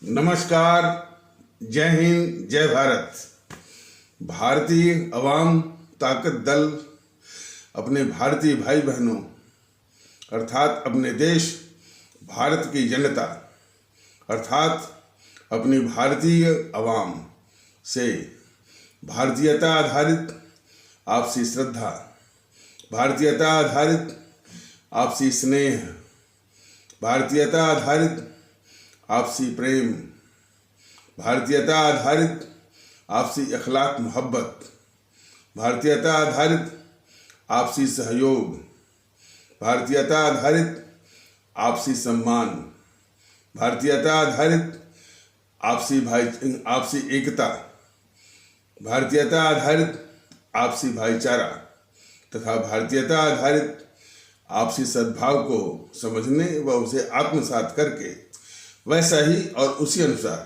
नमस्कार, जय हिंद, जय भारत। भारतीय अवाम ताकत दल अपने भारतीय भाई बहनों अर्थात अपने देश भारत की जनता अर्थात अपनी भारतीय अवाम से भारतीयता आधारित आपसी श्रद्धा, भारतीयता आधारित आपसी स्नेह, भारतीयता आधारित आपसी प्रेम, भारतीयता आधारित आपसी अखलाक मोहब्बत, भारतीयता आधारित आपसी सहयोग, भारतीयता आधारित आपसी सम्मान, भारतीयता आधारित आपसी एकता, भारतीयता आधारित आपसी भाईचारा तथा भारतीयता आधारित आपसी सद्भाव को समझने व उसे आत्मसात करके वैसा ही और उसी अनुसार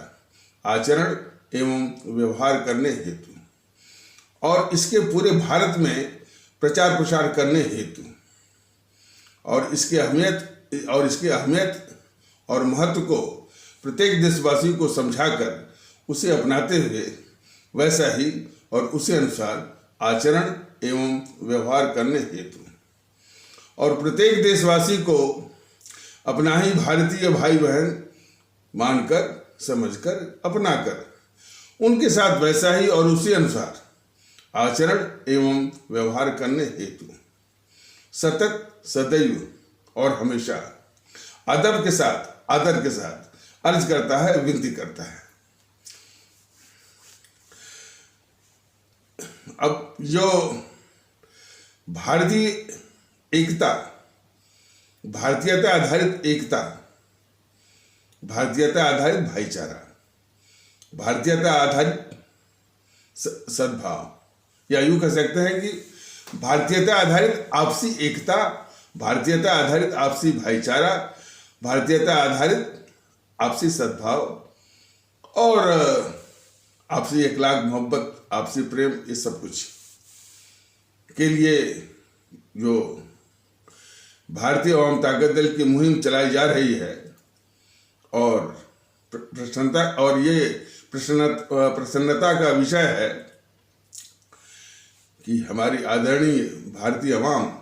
आचरण एवं व्यवहार करने हेतु और इसके पूरे भारत में प्रचार प्रसार करने हेतु और इसकी अहमियत और महत्व को प्रत्येक देशवासी को समझाकर उसे अपनाते हुए वैसा ही और उसी अनुसार आचरण एवं व्यवहार करने हेतु और प्रत्येक देशवासी को अपना ही भारतीय भाई बहन मानकर, समझकर, अपनाकर उनके साथ वैसा ही और उसी अनुसार आचरण एवं व्यवहार करने हेतु सतत, सदैव और हमेशा आदर के साथ अर्ज करता है, विनती करता है। अब जो भारतीय एकता, भारतीयता आधारित एकता, भारतीयता आधारित भाईचारा, भारतीयता आधारित सद्भाव या यूं कह सकते हैं कि भारतीयता आधारित आपसी एकता, भारतीयता आधारित आपसी भाईचारा, भारतीयता आधारित आपसी सद्भाव और आपसी अखलाक मोहब्बत, आपसी प्रेम, ये सब कुछ के लिए जो भारतीय अवाम ताकत दल की मुहिम चलाई जा रही है और प्रसन्नता और ये प्रसन्नता का विषय है कि हमारी आदरणीय भारतीय अवाम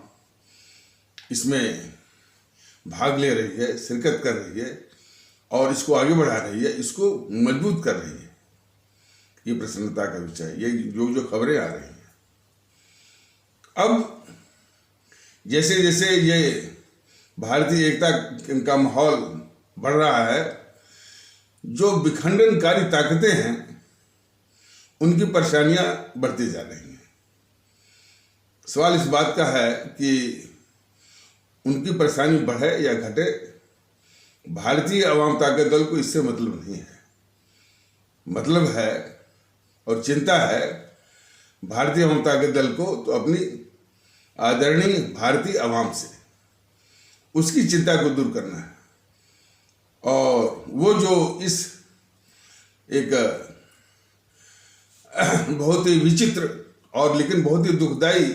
इसमें भाग ले रही है, शिरकत कर रही है और इसको आगे बढ़ा रही है, इसको मजबूत कर रही है। ये प्रसन्नता का विषय, ये जो खबरें आ रही हैं। अब जैसे जैसे ये भारतीय एकता का माहौल बढ़ रहा है, जो विखंडनकारी ताकतें हैं उनकी परेशानियां बढ़ती जा रही हैं। सवाल इस बात का है कि उनकी परेशानी बढ़े या घटे, भारतीय अवाम ताकत दल को इससे मतलब नहीं है। मतलब है और चिंता है भारतीय अवाम ताकत दल को तो अपनी आदरणीय भारतीय अवाम से उसकी चिंता को दूर करना है। और वो जो इस एक बहुत ही विचित्र और लेकिन बहुत ही दुखदायी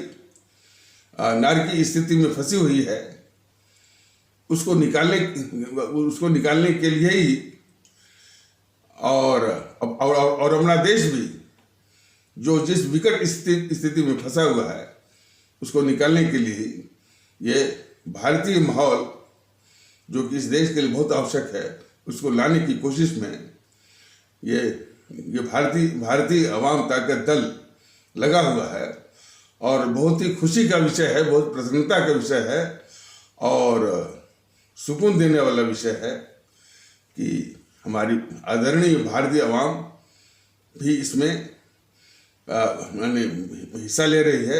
नारी की स्थिति में फंसी हुई है, उसको निकालने के लिए ही और अपना देश भी जो जिस विकट स्थिति में फंसा हुआ है उसको निकालने के लिए ये भारतीय माहौल जो कि इस देश के लिए बहुत आवश्यक है, उसको लाने की कोशिश में ये भारतीय अवाम ताकत दल लगा हुआ है और बहुत ही खुशी का विषय है, बहुत प्रसन्नता का विषय है और सुकून देने वाला विषय है कि हमारी आदरणीय भारतीय अवाम भी इसमें हिस्सा ले रही है।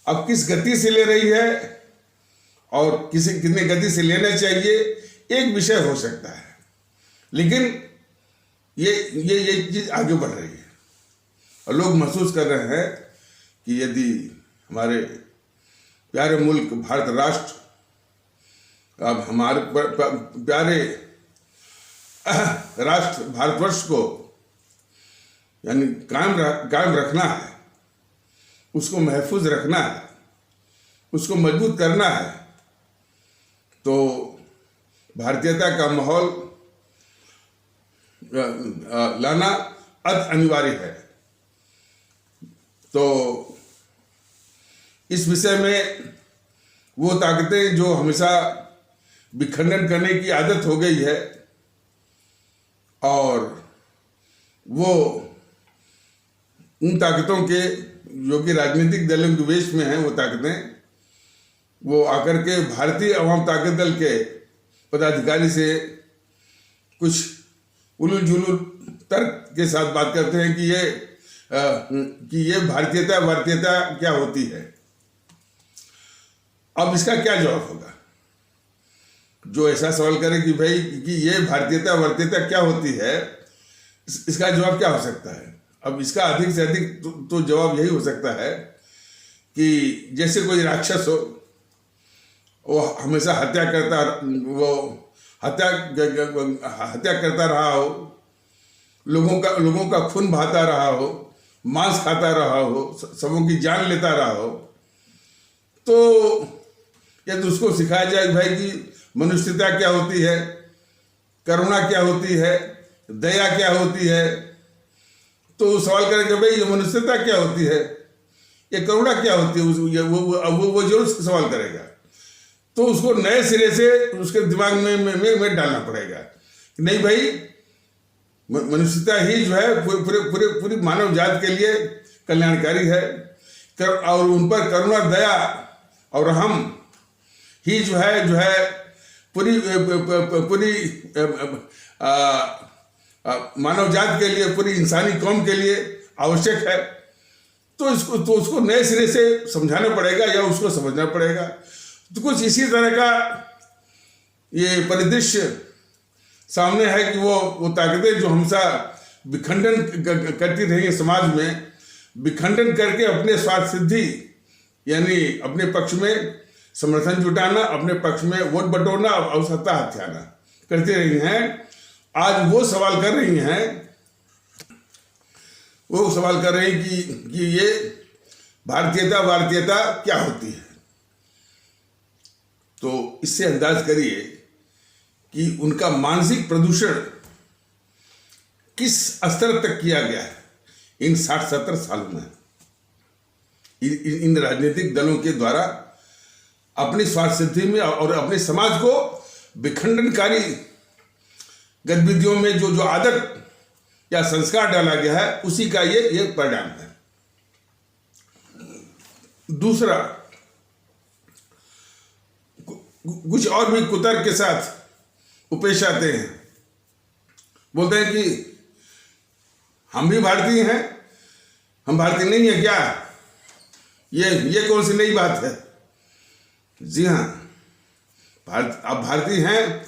अब किस गति से ले रही है और कितने गति से लेना चाहिए एक विषय हो सकता है, लेकिन ये चीज आगे बढ़ रही है और लोग महसूस कर रहे हैं कि यदि हमारे प्यारे मुल्क भारत राष्ट्र, अब हमारे प्यारे राष्ट्र भारतवर्ष को यानी कायम रखना है, उसको महफूज रखना है, उसको मजबूत करना है, तो भारतीयता का माहौल लाना अति अनिवार्य है। तो इस विषय में वो ताकतें जो हमेशा विखंडन करने की आदत हो गई है, और वो उन ताकतों के जो कि राजनीतिक दलों के वेश में हैं, वो ताकतें वो आकर के भारतीय अवाम ताकत दल के पदाधिकारी से कुछ उलूल जुलूल तर्क के साथ बात करते हैं कि ये भारतीयता क्या होती है। अब इसका क्या जवाब होगा? जो ऐसा सवाल करे कि भाई कि ये भारतीयता क्या होती है, इसका जवाब क्या हो सकता है? अब इसका अधिक से अधिक तो जवाब यही हो सकता है कि जैसे कोई राक्षस हो, वो हमेशा हत्या करता रहा हो, लोगों का खून बहाता रहा हो, मांस खाता रहा हो, सबों की जान लेता रहा हो, तो यदि उसको सिखाया जाए भाई कि मनुष्यता क्या होती है, करुणा क्या होती है, दया क्या होती है, तो सवाल करेंगे भाई ये मनुष्यता क्या होती है, ये करुणा क्या होती है, वो जरूर सवाल करेगा। तो उसको नए सिरे से उसके दिमाग में डालना पड़ेगा कि नहीं भाई, मनुष्यता ही जो है पूरी मानव जात के लिए कल्याणकारी है, और उन पर करुणा, दया और रहम ही जो है पूरी मानव जात के लिए, पूरी इंसानी कौम के लिए आवश्यक है। तो उसको नए सिरे से समझाना पड़ेगा या उसको समझना पड़ेगा। तो कुछ इसी तरह का ये परिदृश्य सामने है कि वो ताकतें जो हमेशा विखंडन करती रही समाज में, विखंडन करके अपने स्वार्थ सिद्धि यानी अपने पक्ष में समर्थन जुटाना, अपने पक्ष में वोट बटोरना और सत्ता हथियाना करती रही हैं। आज वो सवाल कर रही हैं कि ये भारतीयता क्या होती है। तो इससे अंदाज करिए कि उनका मानसिक प्रदूषण किस स्तर तक किया गया है इन 60-70 सालों में, इन राजनीतिक दलों के द्वारा अपनी स्वार्थ सिद्धि में और अपने समाज को विखंडनकारी गतिविधियों में जो आदत या संस्कार डाला गया है, उसी का ये परिणाम है। दूसरा, कुछ और भी कुतर्क के साथ पेश आते हैं, बोलते हैं कि हम भी भारतीय हैं, हम भारतीय नहीं है क्या? ये कौन सी नई बात है? जी हाँ, आप भारतीय हैं,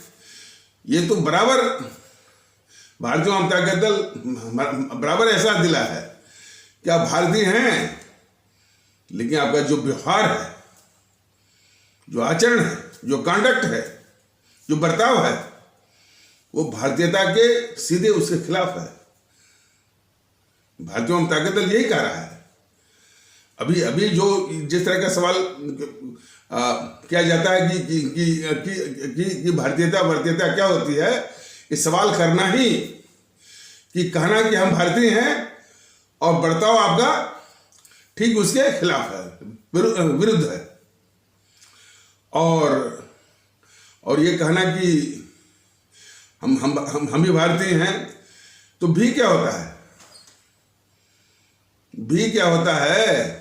ये तो बराबर भारतीय जनता दल बराबर एहसास दिला है कि आप भारतीय हैं, लेकिन आपका जो व्यवहार है, जो आचरण है, जो कंडक्ट है, जो बर्ताव है, वो भारतीयता के सीधे उसके खिलाफ है। भारतीय जनता दल यही कह रहा है। अभी जो जिस तरह का सवाल किया जाता है कि भारतीयता क्या होती है, इस सवाल करना ही कि कहना कि हम भारतीय हैं और बर्ताव आपका ठीक उसके खिलाफ है, विरुद्ध है। और ये कहना कि हम भी भारतीय हैं, तो भी क्या होता है? भी क्या होता है?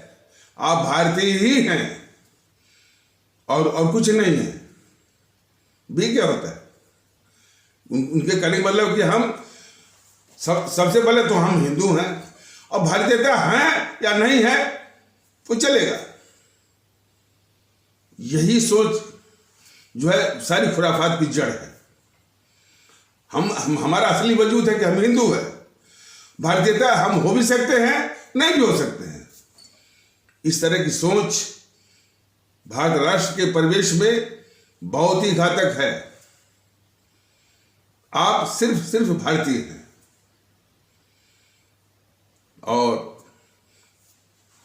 आप भारतीय ही हैं और कुछ नहीं है। भी क्या होता है? उनके कहने का मतलब कि हम सबसे पहले तो हम हिंदू हैं, और भारतीयता है या नहीं है वो चलेगा। यही सोच जो है सारी खुराफात की जड़ है। हमारा असली वजूद है कि हम हिंदू हैं। भारतीयता हम हो भी सकते हैं, नहीं भी हो सकते हैं। इस तरह की सोच भारत राष्ट्र के परिवेश में बहुत ही घातक है। आप सिर्फ भारतीय हैं, और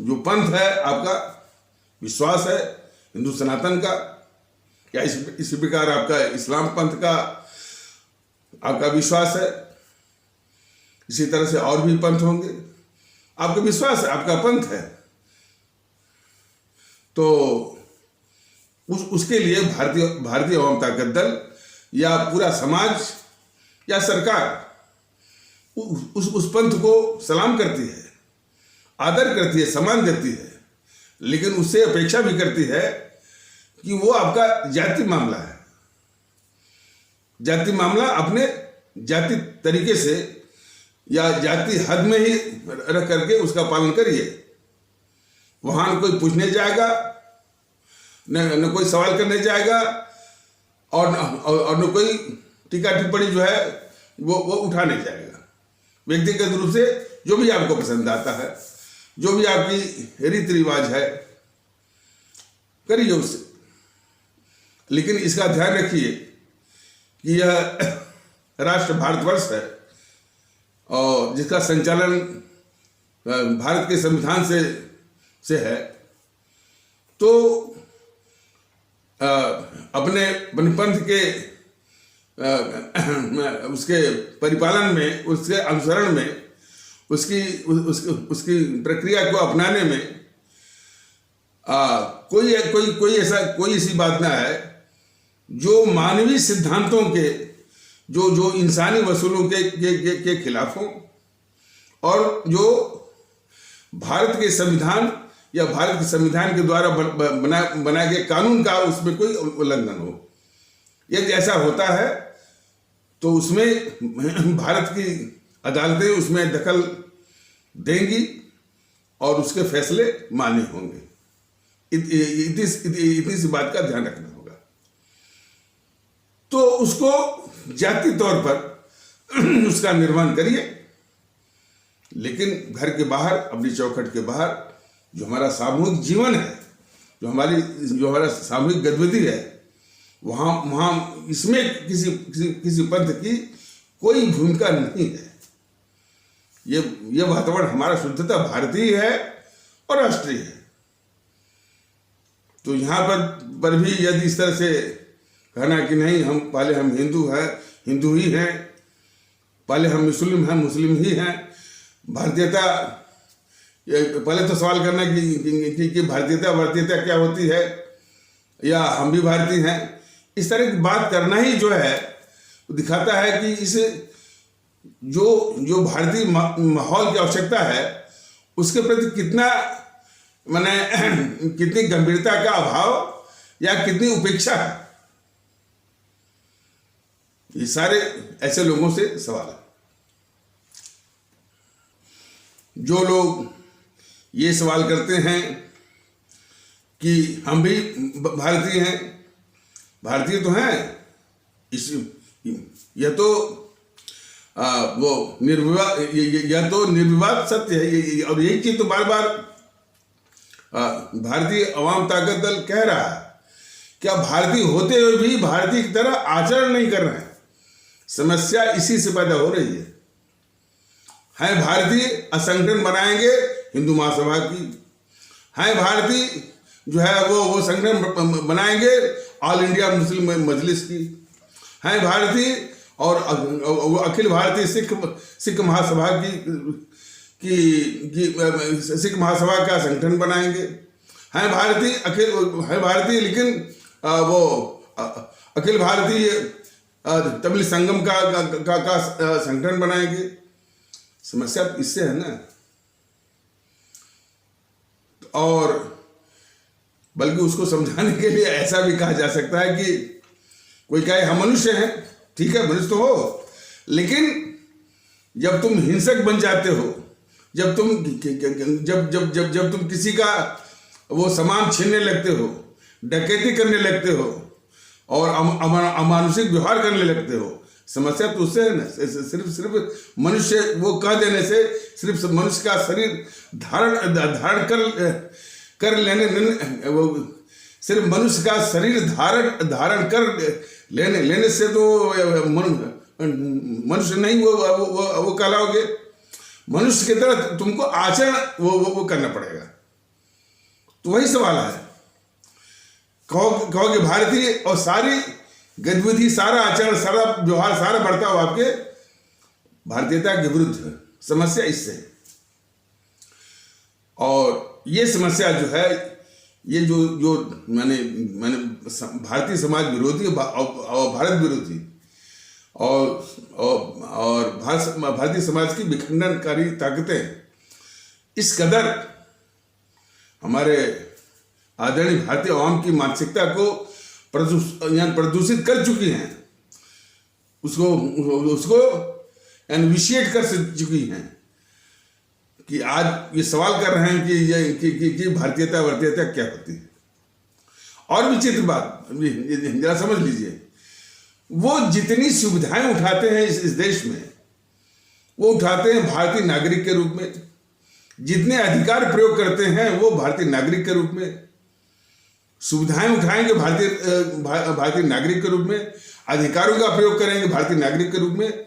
जो पंथ है, आपका विश्वास है हिंदू सनातन का, या इसी प्रकार आपका इस्लाम पंथ का आपका विश्वास है, इसी तरह से और भी पंथ होंगे। आपका विश्वास है, आपका पंथ है, तो उसके लिए भारतीय अवाम ताकत दल या पूरा समाज या सरकार उस पंथ को सलाम करती है, आदर करती है, सम्मान देती है, लेकिन उससे अपेक्षा भी करती है कि वो आपका जाति मामला है, जाति मामला अपने जाति तरीके से या जाति हद में ही रख करके उसका पालन करिए। वहां कोई पूछने जाएगा न कोई सवाल करने जाएगा और न कोई टीका टिप्पणी जो है वो उठाने जाएगा। व्यक्तिगत रूप से जो भी आपको पसंद आता है, जो भी आपकी रीति रिवाज है, करिए उससे, लेकिन इसका ध्यान रखिए कि यह राष्ट्र भारतवर्ष है और जिसका संचालन भारत के संविधान से है, तो अपने पंथ के उसके परिपालन में, उसके अनुसरण में, उसकी प्रक्रिया को अपनाने में कोई ऐसी बात ना है जो मानवीय सिद्धांतों के, जो इंसानी वसूलों के खिलाफ हो और जो भारत के संविधान या भारत के संविधान के द्वारा बनाए गए कानून का उसमें कोई उल्लंघन हो। यदि ऐसा होता है तो उसमें भारत की अदालतें उसमें दखल देंगी और उसके फैसले मान्य होंगे। इतनी सी बात का ध्यान रखना होगा। तो उसको जाति तौर पर उसका निर्माण करिए, लेकिन घर के बाहर, अपनी चौखट के बाहर जो हमारा सामूहिक जीवन है, जो हमारा सामूहिक गतिविधि है, वहां इसमें किसी पंथ की कोई भूमिका नहीं है। ये वातावरण हमारा शुद्धता भारतीय है और राष्ट्रीय है। तो यहाँ पर भी यदि इस तरह से कहना कि नहीं, हम हिंदू ही हैं, पहले हम मुस्लिम ही हैं, भारतीयता, पहले तो सवाल करना कि भारतीयता क्या होती है, या हम भी भारतीय हैं, इस तरह की बात करना ही जो है दिखाता है कि इस जो भारतीय माहौल की आवश्यकता है उसके प्रति कितनी गंभीरता का अभाव या कितनी उपेक्षा है। ये सारे ऐसे लोगों से सवाल है। जो लोग ये सवाल करते हैं कि हम भी भारतीय हैं, भारतीय तो हैं, यह तो वो निर्विवाद सत्य है। और यही चीज तो बार बार भारतीय अवाम ताकत दल कह रहा है, क्या भारतीय होते हुए भी भारतीय की तरह आचरण नहीं कर रहे हैं। समस्या इसी से पैदा हो रही है भारतीय संगठन बनाएंगे हिंदू महासभा की, है भारतीय जो है वो संगठन बनाएंगे ऑल इंडिया मुस्लिम मजलिस की, है भारतीय और अखिल भारतीय सिख महासभा की सिख महासभा का संगठन बनाएंगे, है भारतीय लेकिन वो अखिल भारतीय तमिल संगम का संगठन बनाएंगे। समस्या इससे है ना। और बल्कि उसको समझाने के लिए ऐसा भी कहा जा सकता है कि कोई कहे हम मनुष्य हैं, ठीक है मनुष्य तो हो, लेकिन जब तुम हिंसक बन जाते हो, जब तुम किसी का वो सामान छीनने लगते हो, डकैती करने लगते हो और अमानुषिक व्यवहार करने लगते हो, समस्या तो उससे है ना। सिर्फ मनुष्य वो कह देने से, सिर्फ मनुष्य का शरीर धारण कर लेने, वो सिर्फ मनुष्य का शरीर धारण कर लेने से तो मनुष्य नहीं वो कहलाओगे। मनुष्य की तरह तुमको आचरण वो करना पड़ेगा। तो वही सवाल है, कहोगे भारतीय और सारी गतिविधि, सारा आचरण, सारा व्यवहार, सारा बर्ताव आपके भारतीयता के विरुद्ध समस्या इससे है। और ये समस्या जो है, ये जो जो मैंने मैंने भारतीय समाज विरोधी और भारत विरोधी और भारतीय समाज की विखंडनकारी ताकतें इस कदर हमारे आदरणीय भारतीय आवाम की मानसिकता को प्रदूषित कर चुकी हैं, उसको विशिएट कर चुकी हैं कि आज ये सवाल कर रहे हैं कि भारतीयता क्या होती है। और विचित्र बात जरा समझ लीजिए, वो जितनी सुविधाएं उठाते हैं इस देश में, वो उठाते हैं भारतीय नागरिक के रूप में। जितने अधिकार प्रयोग करते हैं वो भारतीय नागरिक के रूप में। सुविधाएं उठाएंगे भारतीय नागरिक के रूप में, अधिकारों का प्रयोग करेंगे भारतीय नागरिक के रूप में,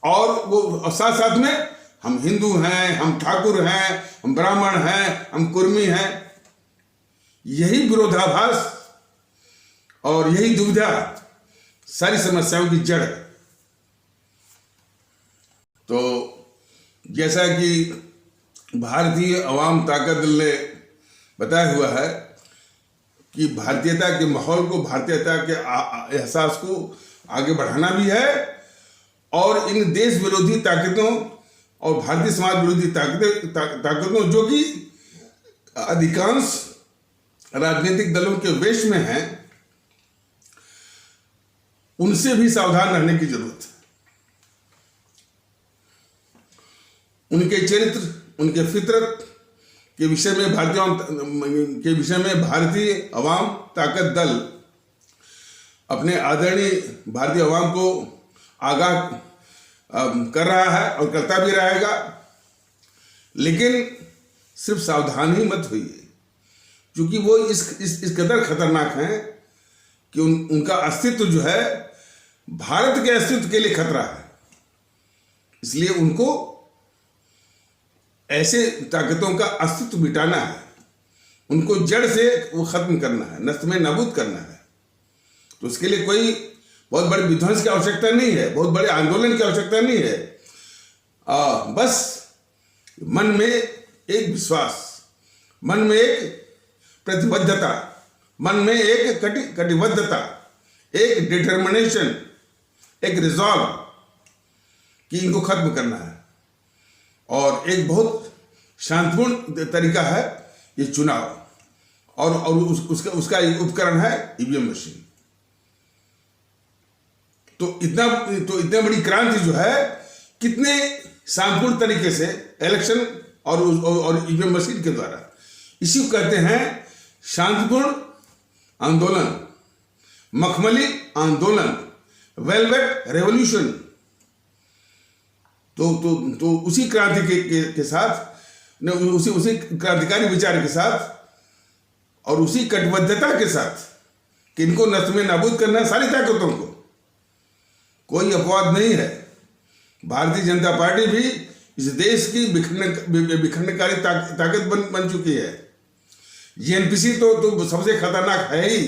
और वो साथ साथ में हम हिंदू हैं, हम ठाकुर हैं, हम ब्राह्मण हैं, हम कुर्मी हैं। यही विरोधाभास और यही दुविधा सारी समस्याओं की जड़ है। तो जैसा कि भारतीय अवाम ताकत दल ने बताया हुआ है कि भारतीयता के माहौल को, भारतीयता के एहसास को आगे बढ़ाना भी है, और इन देश विरोधी ताकतों और भारतीय समाज विरोधी ताकतों जो कि अधिकांश राजनीतिक दलों के वेश में हैं, उनसे भी सावधान रहने की जरूरत है। उनके चरित्र, उनके फितरत के विषय में भारतीय अवाम ताकत दल अपने आदरणीय भारतीय अवाम को आगाह कर रहा है और करता भी रहेगा। लेकिन सिर्फ सावधान ही मत होइए, क्योंकि वो इस कदर खतरनाक हैं कि उनका अस्तित्व जो है भारत के अस्तित्व के लिए खतरा है। इसलिए उनको ऐसे ताकतों का अस्तित्व मिटाना है, उनको जड़ से वो खत्म करना है, नष्ट में नाबूद करना है। तो उसके लिए कोई बहुत बड़े विध्वंस की आवश्यकता नहीं है, बहुत बड़े आंदोलन की आवश्यकता नहीं है। बस मन में एक विश्वास, मन में एक प्रतिबद्धता, मन में एक कटिबद्धता, एक डिटर्मिनेशन, एक रिजॉल्व कि इनको खत्म करना है। और एक बहुत शांतिपूर्ण तरीका है ये चुनाव, और उसका एक उपकरण है ईवीएम मशीन। तो इतनी बड़ी क्रांति जो है कितने शांतिपूर्ण तरीके से इलेक्शन और ईवीएम मशीन के द्वारा, इसी को कहते हैं शांतिपूर्ण आंदोलन, मखमली आंदोलन, वेलवेट रेवोल्यूशन। तो उसी क्रांति के साथ, उसी क्रांतिकारी विचार के साथ और उसी कटिबद्धता के साथ कि इनको नष्ट में नाबूद करना है सारी ताकतों को, कोई अपवाद नहीं है। भारतीय जनता पार्टी भी इस देश की विखंडनकारी ताकत बन चुकी है। जीएनपीसी तो सबसे खतरनाक है ही।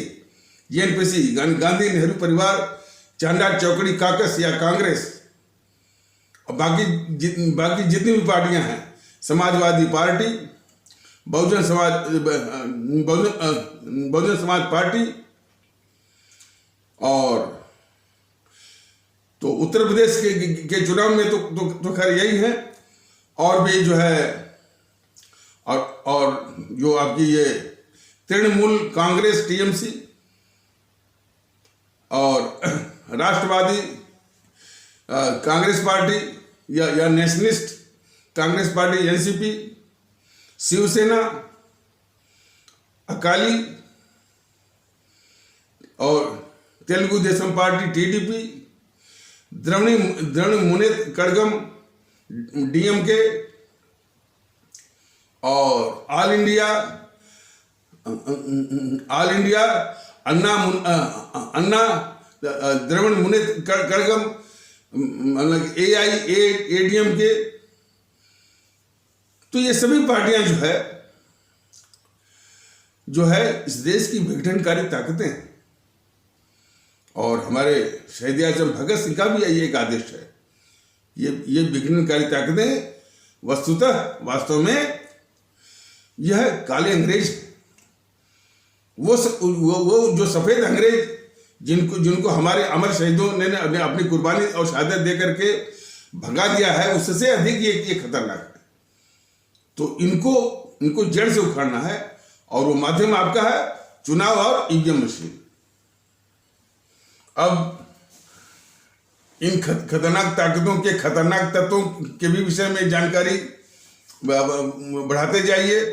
जीएनपीसी, गांधी नेहरू परिवार, चांडा चौकड़ी काकस या कांग्रेस, और बाकी जितनी भी पार्टियां हैं, समाजवादी पार्टी, बहुजन समाज पार्टी, और तो उत्तर प्रदेश के चुनाव में तो खैर यही है। और भी जो है, और जो आपकी ये तृणमूल कांग्रेस टीएमसी, और राष्ट्रवादी कांग्रेस पार्टी या Nationalist Congress Party NCP, Shiv Sena, Akali, और Telugu Desam Party TDP, Dravida Munnetra Kazhagam DMK, और ऑल इंडिया अन्ना द्रविड़ मुनेत्र कड़गम, मतलब एआईएडीएमके। तो ये सभी पार्टियां जो है इस देश की विघटनकारी ताकतें हैं। और हमारे शहीद आजम भगत सिंह का भी यही एक आदेश है ये विघ्नकारी ताकतें वस्तुतः वास्तव में यह काले अंग्रेज, वो जो सफेद अंग्रेज जिनको हमारे अमर शहीदों ने अपनी कुर्बानी और शहादत दे करके भगा दिया है, उससे अधिक ये खतरनाक है। तो इनको जड़ से उखाड़ना है, और वो माध्यम आपका है चुनाव और ईवीएम मशीन। अब इन खतरनाक ताकतों के खतरनाक तत्वों के भी विषय में जानकारी बढ़ाते जाइए।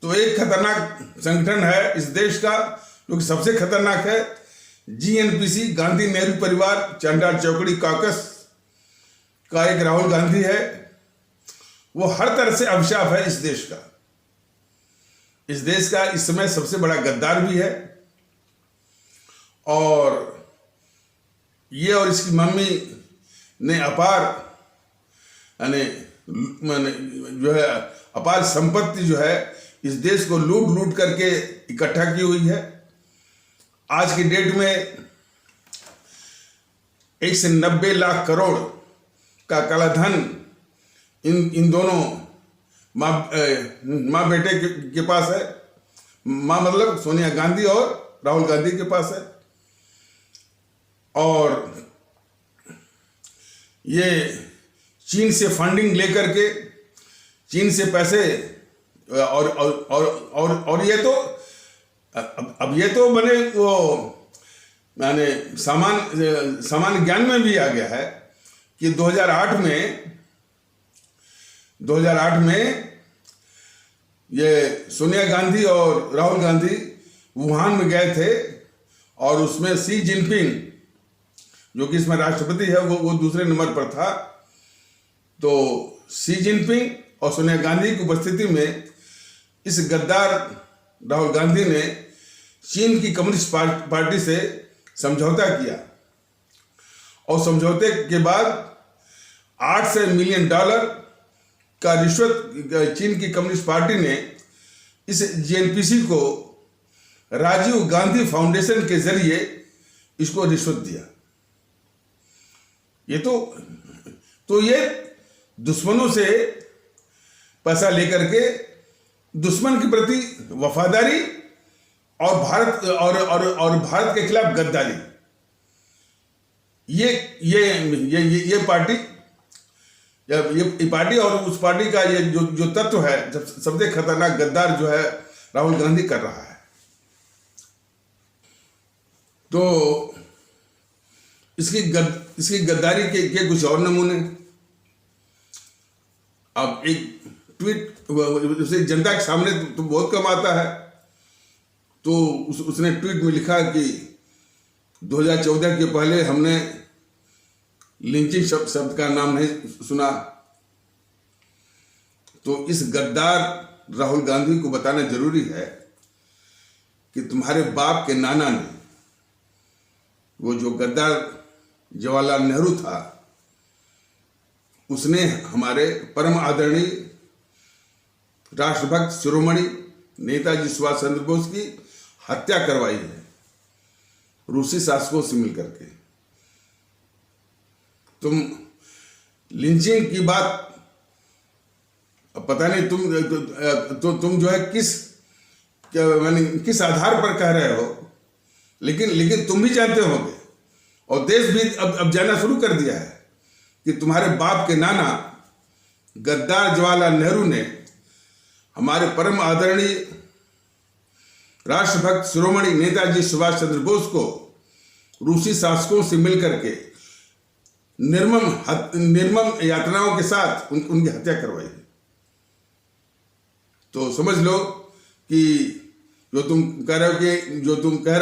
तो एक खतरनाक संगठन है इस देश का, जो कि सबसे खतरनाक है, जीएनपीसी, गांधी नेहरू परिवार चांडाल चौकड़ी कॉकस का एक राहुल गांधी है। वो हर तरह से अभिशाप है इस देश का। इस देश का इस समय सबसे बड़ा गद्दार भी है, और ये और इसकी मम्मी ने जो है अपार संपत्ति जो है इस देश को लूट करके इकट्ठा की हुई है। आज की डेट में 190 लाख करोड़ का काला धन इन दोनों माँ बेटे के पास है। माँ मतलब सोनिया गांधी और राहुल गांधी के पास है। और ये चीन से फंडिंग लेकर के, चीन से पैसे, और ये तो अब ये तो बने वो माने सामान्य ज्ञान में भी आ गया है कि 2008 में ये सोनिया गांधी और राहुल गांधी वुहान में गए थे, और उसमें शी जिनपिंग जो कि इसमें राष्ट्रपति है वो दूसरे नंबर पर था। तो शी जिनपिंग और सोनिया गांधी की उपस्थिति में इस गद्दार राहुल गांधी ने चीन की कम्युनिस्ट पार्टी से समझौता किया, और समझौते के बाद $800 मिलियन का रिश्वत चीन की कम्युनिस्ट पार्टी ने इस जीएनपीसी को राजीव गांधी फाउंडेशन के जरिए इसको रिश्वत दिया। ये तो ये दुश्मनों से पैसा लेकर के दुश्मन के प्रति वफादारी और भारत के खिलाफ गद्दारी, ये पार्टी और उस पार्टी का ये जो तत्व है, सबसे खतरनाक गद्दार जो है राहुल गांधी कर रहा है। तो इसकी गद्दारी के कुछ और नमूने। अब एक ट्वीट उसे जनता के सामने तो बहुत कम आता है, तो उसने ट्वीट में लिखा कि 2014 के पहले हमने लिंचिंग शब्द का नाम नहीं सुना। तो इस गद्दार राहुल गांधी को बताना जरूरी है कि तुम्हारे बाप के नाना ने, वो जो गद्दार जवाहरलाल नेहरू था, उसने हमारे परम आदरणीय राष्ट्रभक्त शिरोमणि नेताजी सुभाष चंद्र बोस की हत्या करवाई है रूसी शासकों से मिलकर के। तुम लिंचिंग की बात पता नहीं तुम जो है किस आधार पर कह रहे हो, लेकिन तुम भी जानते होगे, और देश भी अब जानना शुरू कर दिया है कि तुम्हारे बाप के नाना गद्दार जवाहरलाल नेहरू ने हमारे परम आदरणीय राष्ट्रभक्त शिरोमणि नेताजी सुभाष चंद्र बोस को रूसी शासकों से मिलकर के निर्मम यातनाओं के साथ उनकी हत्या करवाई है। तो समझ लो कि जो तुम कह रहे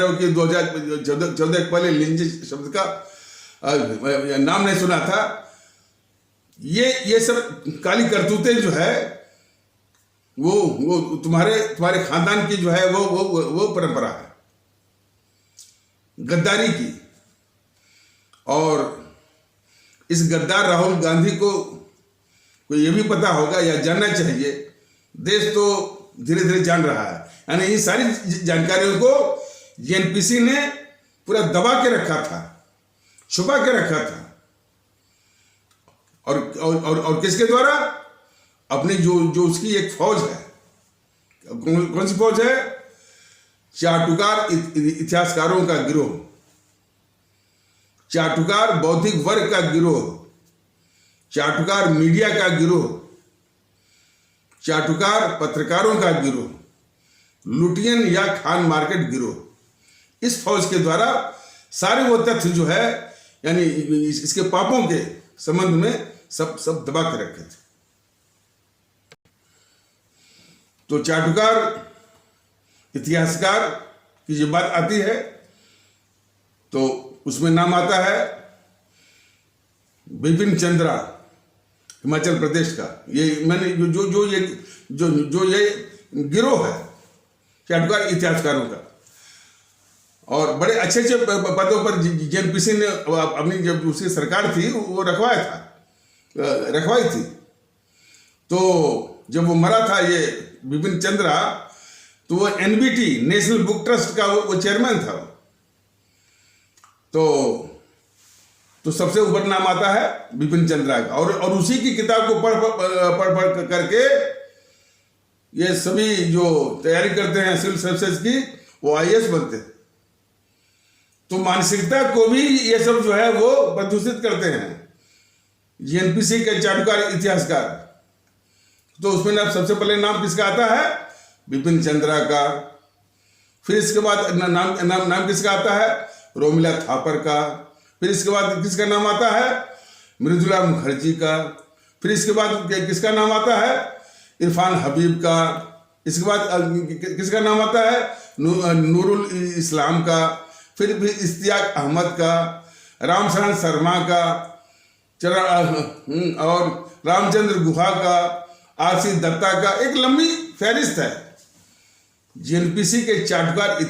हो कि 2014 के पहले लिंचिंग शब्द का नाम नहीं सुना था, ये सब काली करतूतें जो है वो तुम्हारे खानदान की जो है वो परंपरा है गद्दारी की। और इस गद्दार राहुल गांधी को ये भी पता होगा या जानना चाहिए, देश तो धीरे धीरे जान रहा है, यानी इन सारी जानकारियों को जीएनपीसी ने पूरा दबा के रखा था, छुपा के रखा था। और किसके द्वारा? अपनी जो उसकी एक फौज है। कौन सी फौज है? चाटुकार इतिहासकारों का गिरोह, चाटुकार बौद्धिक वर्ग का गिरोह, चाटुकार मीडिया का गिरोह, चाटुकार पत्रकारों का गिरोह, लुटियन या खान मार्केट गिरोह। इस फौज के द्वारा सारे वो तथ्य जो है, यानी इसके पापों के संबंध में सब दबा के रखे थे। तो चाटुकार इतिहासकार की जब बात आती है तो उसमें नाम आता है बिपिन चंद्रा, हिमाचल प्रदेश का। ये मैंने जो ये गिरोह है चाटुकार इतिहासकारों का, और बड़े अच्छे पदों पर जेएनपीसी ने अपनी जब उसकी सरकार थी वो रखवाई थी। तो जब वो मरा था ये बिपिन चंद्रा, तो वो एनबीटी नेशनल बुक ट्रस्ट का वो चेयरमैन था। तो सबसे ऊपर नाम आता है बिपिन चंद्रा का, और उसी की किताब को पढ़ करके ये सभी जो तैयारी करते हैं सिविल सर्विसेज की, वो आईएएस बनते हैं। तो मानसिकता को भी ये सब जो है वो प्रदूषित करते हैं जेएनपीसी के चाटुकार इतिहासकार। तो उसमें ना सबसे पहले नाम किसका आता है? बिपिन चंद्रा का। फिर इसके बाद नाम किसका आता है? रोमिला थापर का। फिर इसके बाद किसका नाम आता है? मृदुला मुखर्जी का। फिर इसके बाद किसका नाम आता है? इरफान हबीब का। इसके बाद किसका नाम आता है? नूरुल इस्लाम का। फिर इश्तियाक अहमद का, रामशरण शर्मा का, और रामचंद्र गुहा का, आरसी दत्ता का। एक लंबी फहरिस्त है। जेएनपीसी के चाटुकार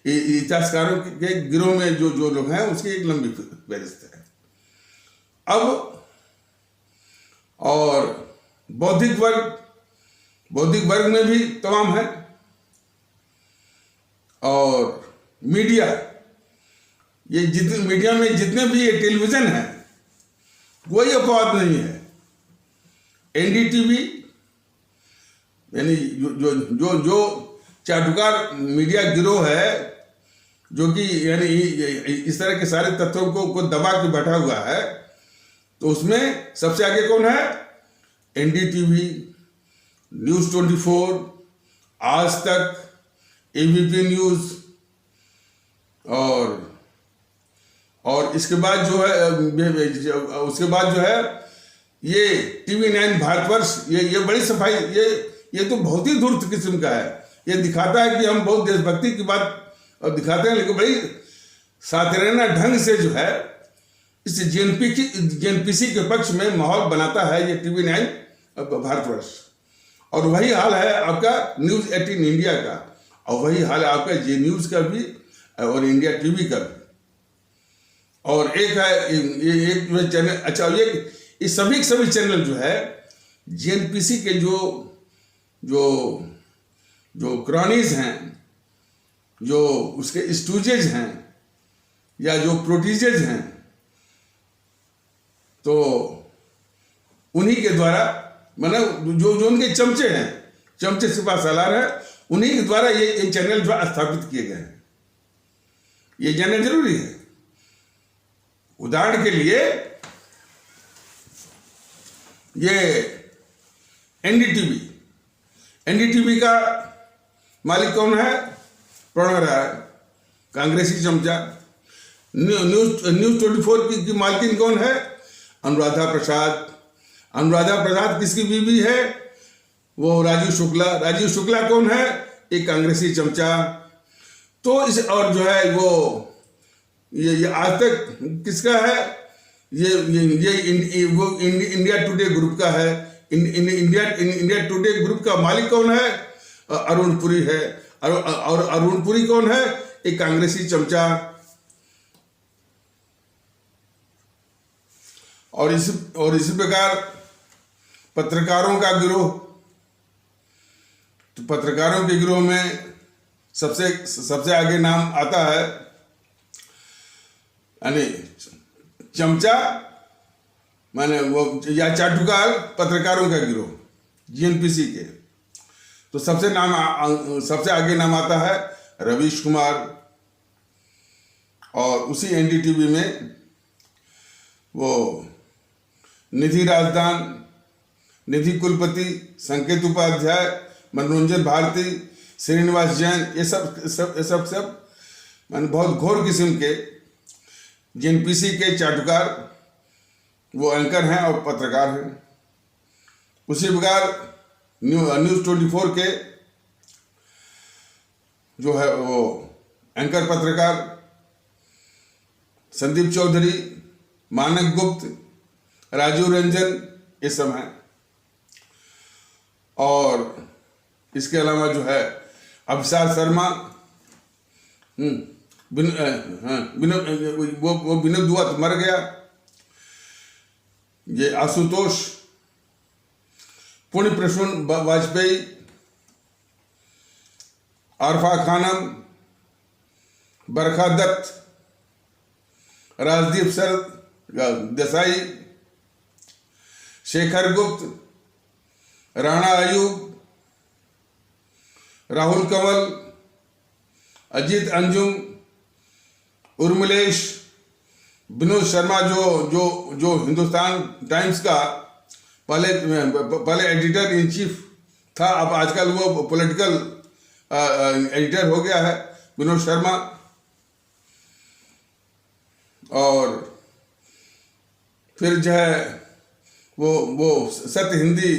इतिहासकारों के गिरोह में जो लोग हैं उसकी एक लंबी फहरिस्त है। अब और बौद्धिक वर्ग में भी तमाम है। और मीडिया, ये जितने मीडिया में जितने भी ये टेलीविजन है, कोई अपवाद नहीं है। एनडीटीवी यानी जो चाटुकार मीडिया गिरोह है, जो कि यानी इस तरह के सारे तत्वों को दबा के बैठा हुआ है, तो उसमें सबसे आगे कौन है? एनडीटीवी, न्यूज़ 24, आज तक, एबीपी न्यूज़, और इसके बाद जो है उसके बाद जो है ये TV9 भारतवर्ष। ये बड़ी सफाई, ये तो बहुत ही धूर्त किस्म का है। ये दिखाता है कि हम बहुत देशभक्ति की बात और दिखाते हैं, लेकिन बड़ी साधारण ढंग से जो है इस जेएनपीसी के पक्ष में माहौल बनाता है ये TV9 भारतवर्ष। और वही हाल है आपका न्यूज़ 18 इंडिया का, और वही हाल है आपका जे न्यूज़ का भी और इंडिया टीवी का भी। और एक है एक जो चैनल, अच्छा ये सभी चैनल जो है जेएनपीसी के जो क्रॉनीज हैं, जो उसके स्टूजेज हैं या जो प्रोटीजेज हैं, तो उन्हीं के द्वारा, मतलब जो उनके चमचे हैं, चमचे सिपा सालार है, उन्हीं के द्वारा ये चैनल जो स्थापित किए गए हैं। ये जानना जरूरी है। उदाहरण के लिए ये एनडीटीवी का मालिक कौन है? प्रणव राय, कांग्रेसी चमचा। न्यूज़ 24 की मालकिन कौन है? अनुराधा प्रसाद किसकी बीवी है? वो राजीव शुक्ला कौन है? एक कांग्रेसी चमचा। तो इस और जो है वो ये आज तक किसका है? ये वो इंडिया टुडे ग्रुप का है। इंडिया टुडे ग्रुप का मालिक कौन है? अरुण पुरी है। और अरुण पुरी कौन है? एक कांग्रेसी चमचा। और इसी प्रकार पत्रकारों का गिरोह। तो पत्रकारों के गिरोह में सबसे आगे नाम आता है यानी चमचा माने वो या चाटुकार पत्रकारों का गिरोह जीएनपीसी के। तो सबसे आगे नाम आता है रवीश कुमार, और उसी एनडीटीवी में वो निधि राजदान, निधि कुलपति, संकेत उपाध्याय, मनोरंजन भारती, श्रीनिवास जैन, ये सब माने बहुत घोर किस्म के जीएनपीसी के चाटुकार वो एंकर हैं और पत्रकार हैं। उसी प्रकार न्यूज़ 24 के जो है वो एंकर पत्रकार संदीप चौधरी, मानक गुप्त, राजीव रंजन, ये सब हैं। और इसके अलावा जो है अभिषेक शर्मा, वो विनोद दुआ तो मर गया, ये आशुतोष, पुण्य प्रसून वाजपेयी, आरफा खानम, बरखा दत्त, राजदीप देसाई, शेखर गुप्त, राणा अयूब, राहुल कंवल, अजीत अंजुम, उर्मिलेश, विनोद शर्मा जो हिंदुस्तान टाइम्स का पहले एडिटर इन चीफ था, अब आजकल वो पॉलिटिकल एडिटर हो गया है, विनोद शर्मा। और फिर जो है वो सत्य हिंदी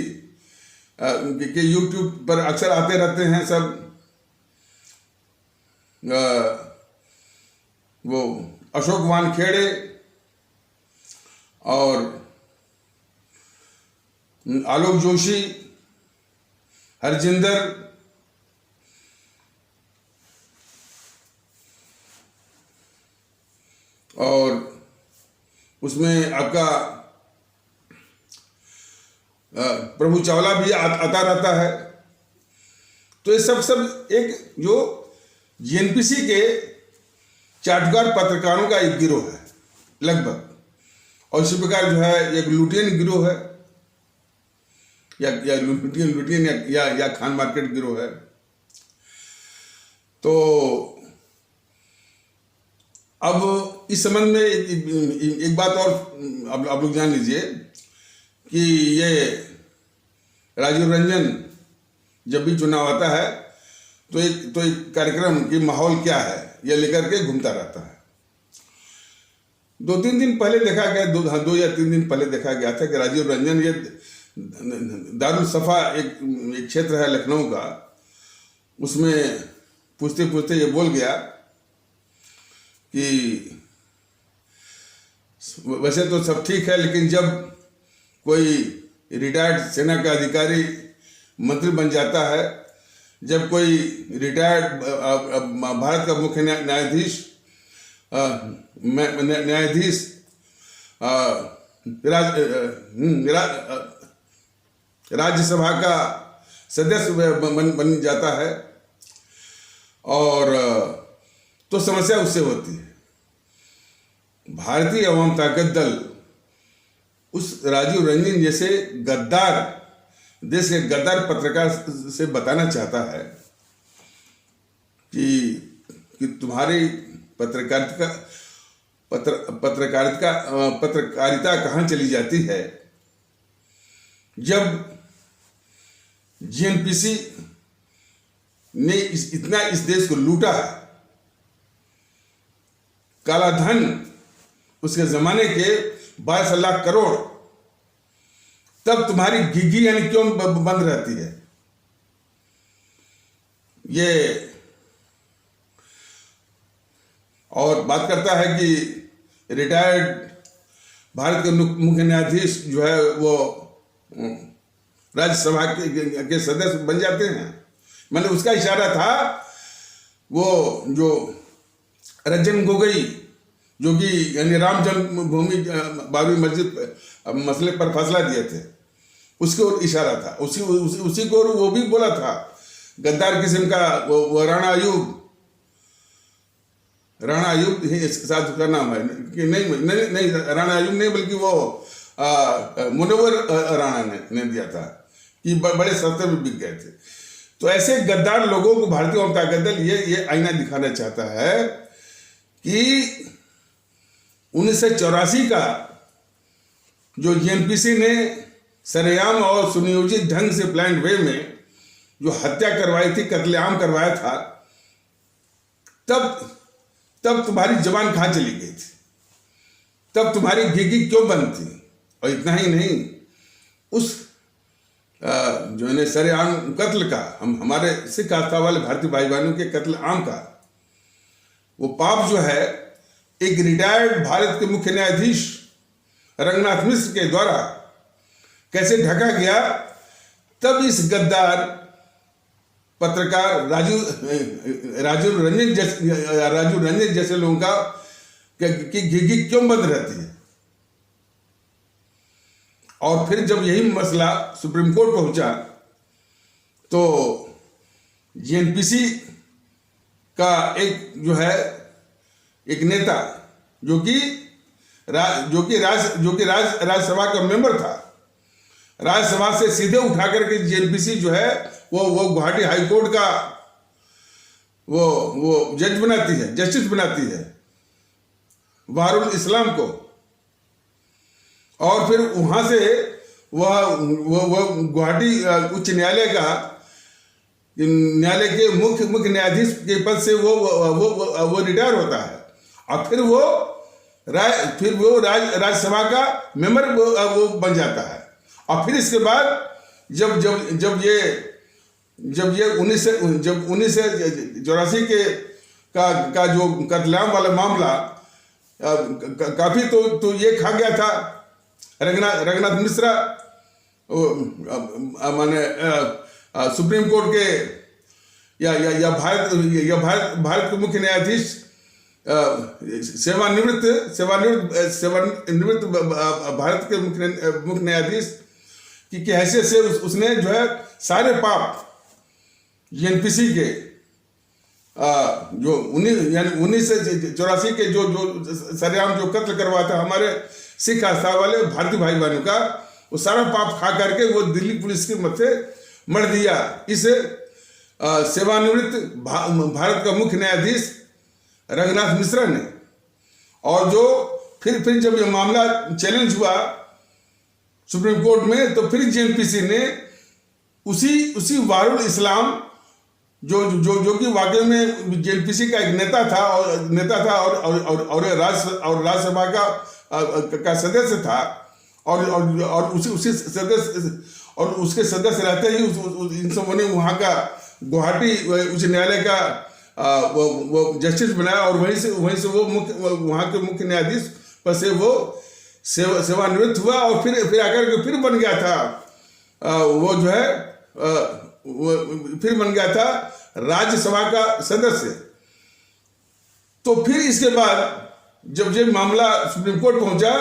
के यूट्यूब पर अक्सर आते रहते हैं सब, वो अशोक वानखेड़े और आलोक जोशी, हरजिंदर, और उसमें आपका प्रभु चावला भी आता रहता है। तो ये सब एक जो जीएनपीसी के चाटुकार पत्रकारों का एक गिरोह है लगभग, और इसी प्रकार जो है एक लुटियन गिरोह है या लुटियन या खान मार्केट गिरोह है। तो अब इस संबंध में एक बात और आप लोग जान लीजिए कि ये राजीव रंजन जब भी चुनाव आता है तो एक कार्यक्रम की माहौल क्या है ये लेकर के घूमता रहता है। 2-3 दिन पहले देखा गया, 2 या 3 दिन पहले देखा गया था कि राजीव रंजन ये दारुल सफा एक क्षेत्र है लखनऊ का, उसमें पूछते पूछते ये बोल गया कि वैसे तो सब ठीक है, लेकिन जब कोई रिटायर्ड सेना का अधिकारी मंत्री बन जाता है, जब कोई रिटायर्ड भारत का मुख्य न्यायाधीश राज्यसभा का सदस्य बन जाता है, और तो समस्या उससे होती है। भारतीय अवाम ताकत दल उस राजीव रंजन जैसे गद्दार, देश के गद्दार पत्रकार से बताना चाहता है कि तुम्हारी पत्रकारिता कहाँ चली जाती है जब जीएनपीसी ने इतना इस देश को लूटा है। काला धन उसके जमाने के 22 लाख करोड़, तब तुम्हारी घिघी यानी क्यों बंद रहती है? ये और बात करता है कि रिटायर्ड भारत के मुख्य न्यायाधीश जो है वो राज्यसभा के सदस्य बन जाते हैं। मैंने उसका इशारा था वो जो रंजन गोगोई जो कि यानी राम जन्मभूमि बाबरी मस्जिद मसले पर फैसला दिए थे, उसके ओर इशारा था। उसी को वो भी बोला था गद्दार किस्म का वो राणा अयूब ही इसके साथ उसका नाम है कि नहीं राणा अयूब नहीं, बल्कि वो मुनव्वर राणा ने दिया था कि बड़े सस्ते में बिक गए थे। तो ऐसे गद्दार लोगों को भारतीय जनता दल ये आईना दिखाना चाहता है कि 1984 का जो जेएनपीसी ने सरेआम और सुनियोजित ढंग से प्लान वे में जो हत्या करवाई थी, कत्लेआम करवाया था, तब तुम्हारी जबान कहाँ चली गई थी, तब तुम्हारी घिघी क्यों बंद थी। और इतना ही नहीं, उस जो है सरेआम कत्ल का, हमारे सिख आस्था वाले भारतीय भाई बहनों के कत्ल आम का वो पाप जो है एक रिटायर्ड भारत के मुख्य न्यायाधीश रंगनाथ मिश्र के द्वारा कैसे ढका गया, तब इस गद्दार पत्रकार राजू रंजन जैसे लोगों का कि घिघी क्यों बंद रहती है। और फिर जब यही मसला सुप्रीम कोर्ट पहुंचा तो जेएनपीसी का एक नेता जो कि राज्यसभा का मेंबर था, राज्यसभा से सीधे उठा करके जेएनपीसी जो है वो गुवाहाटी हाई कोर्ट का वो जस्टिस बनाती है वारुल इस्लाम को। और फिर वहां से वह गुवाहाटी उच्च न्यायालय के मुख्य न्यायाधीश के पद से वो रिटायर होता है। और फिर वो राज्यसभा का मेंबर वो बन जाता है। और फिर इसके बाद जब ये 1984 का जो कत्लेआम वाला मामला काफी तो ये खा गया था रंगनाथ मिश्रा, माने सुप्रीम कोर्ट के या भारत के मुख्य न्यायाधीश सेवानिवृत्त भारत के मुख्य न्यायाधीश की हैसियत से उसने जो है सारे पाप जेएनपीसी के जो 1984 के जो सरेआम जो कत्ल करवाया था हमारे सिख आस्था वाले भारतीय भाई बहनों का, वो सारा पाप खा करके वो दिल्ली पुलिस के मत्थे मर दिया इस सेवानिवृत्त भारत का मुख्य न्यायाधीश रंगनाथ मिश्रा ने। और जो फिर जब ये मामला चैलेंज हुआ सुप्रीम कोर्ट में, तो फिर जेएनपीसी ने उसी वारुल इस्लाम जो कि वाकई में जेएनपीसी का एक नेता था और राज्यसभा का सदस्य था और उसी सदस्य और उसके सदस्य रहते ही इन सबों ने वहाँ का गुवाहाटी उच्च न्यायालय का वो जस्टिस बनाया। और वहीं से वो वहाँ के मुख्य न्यायाधीश पर से वो सेवानिवृत्त हुआ। और फिर आकर के फिर बन गया था वो जो है फिर बन गया था राज्यसभा का सदस्य। तो फिर इसके बाद जब ये मामला सुप्रीम कोर्ट पहुंचा,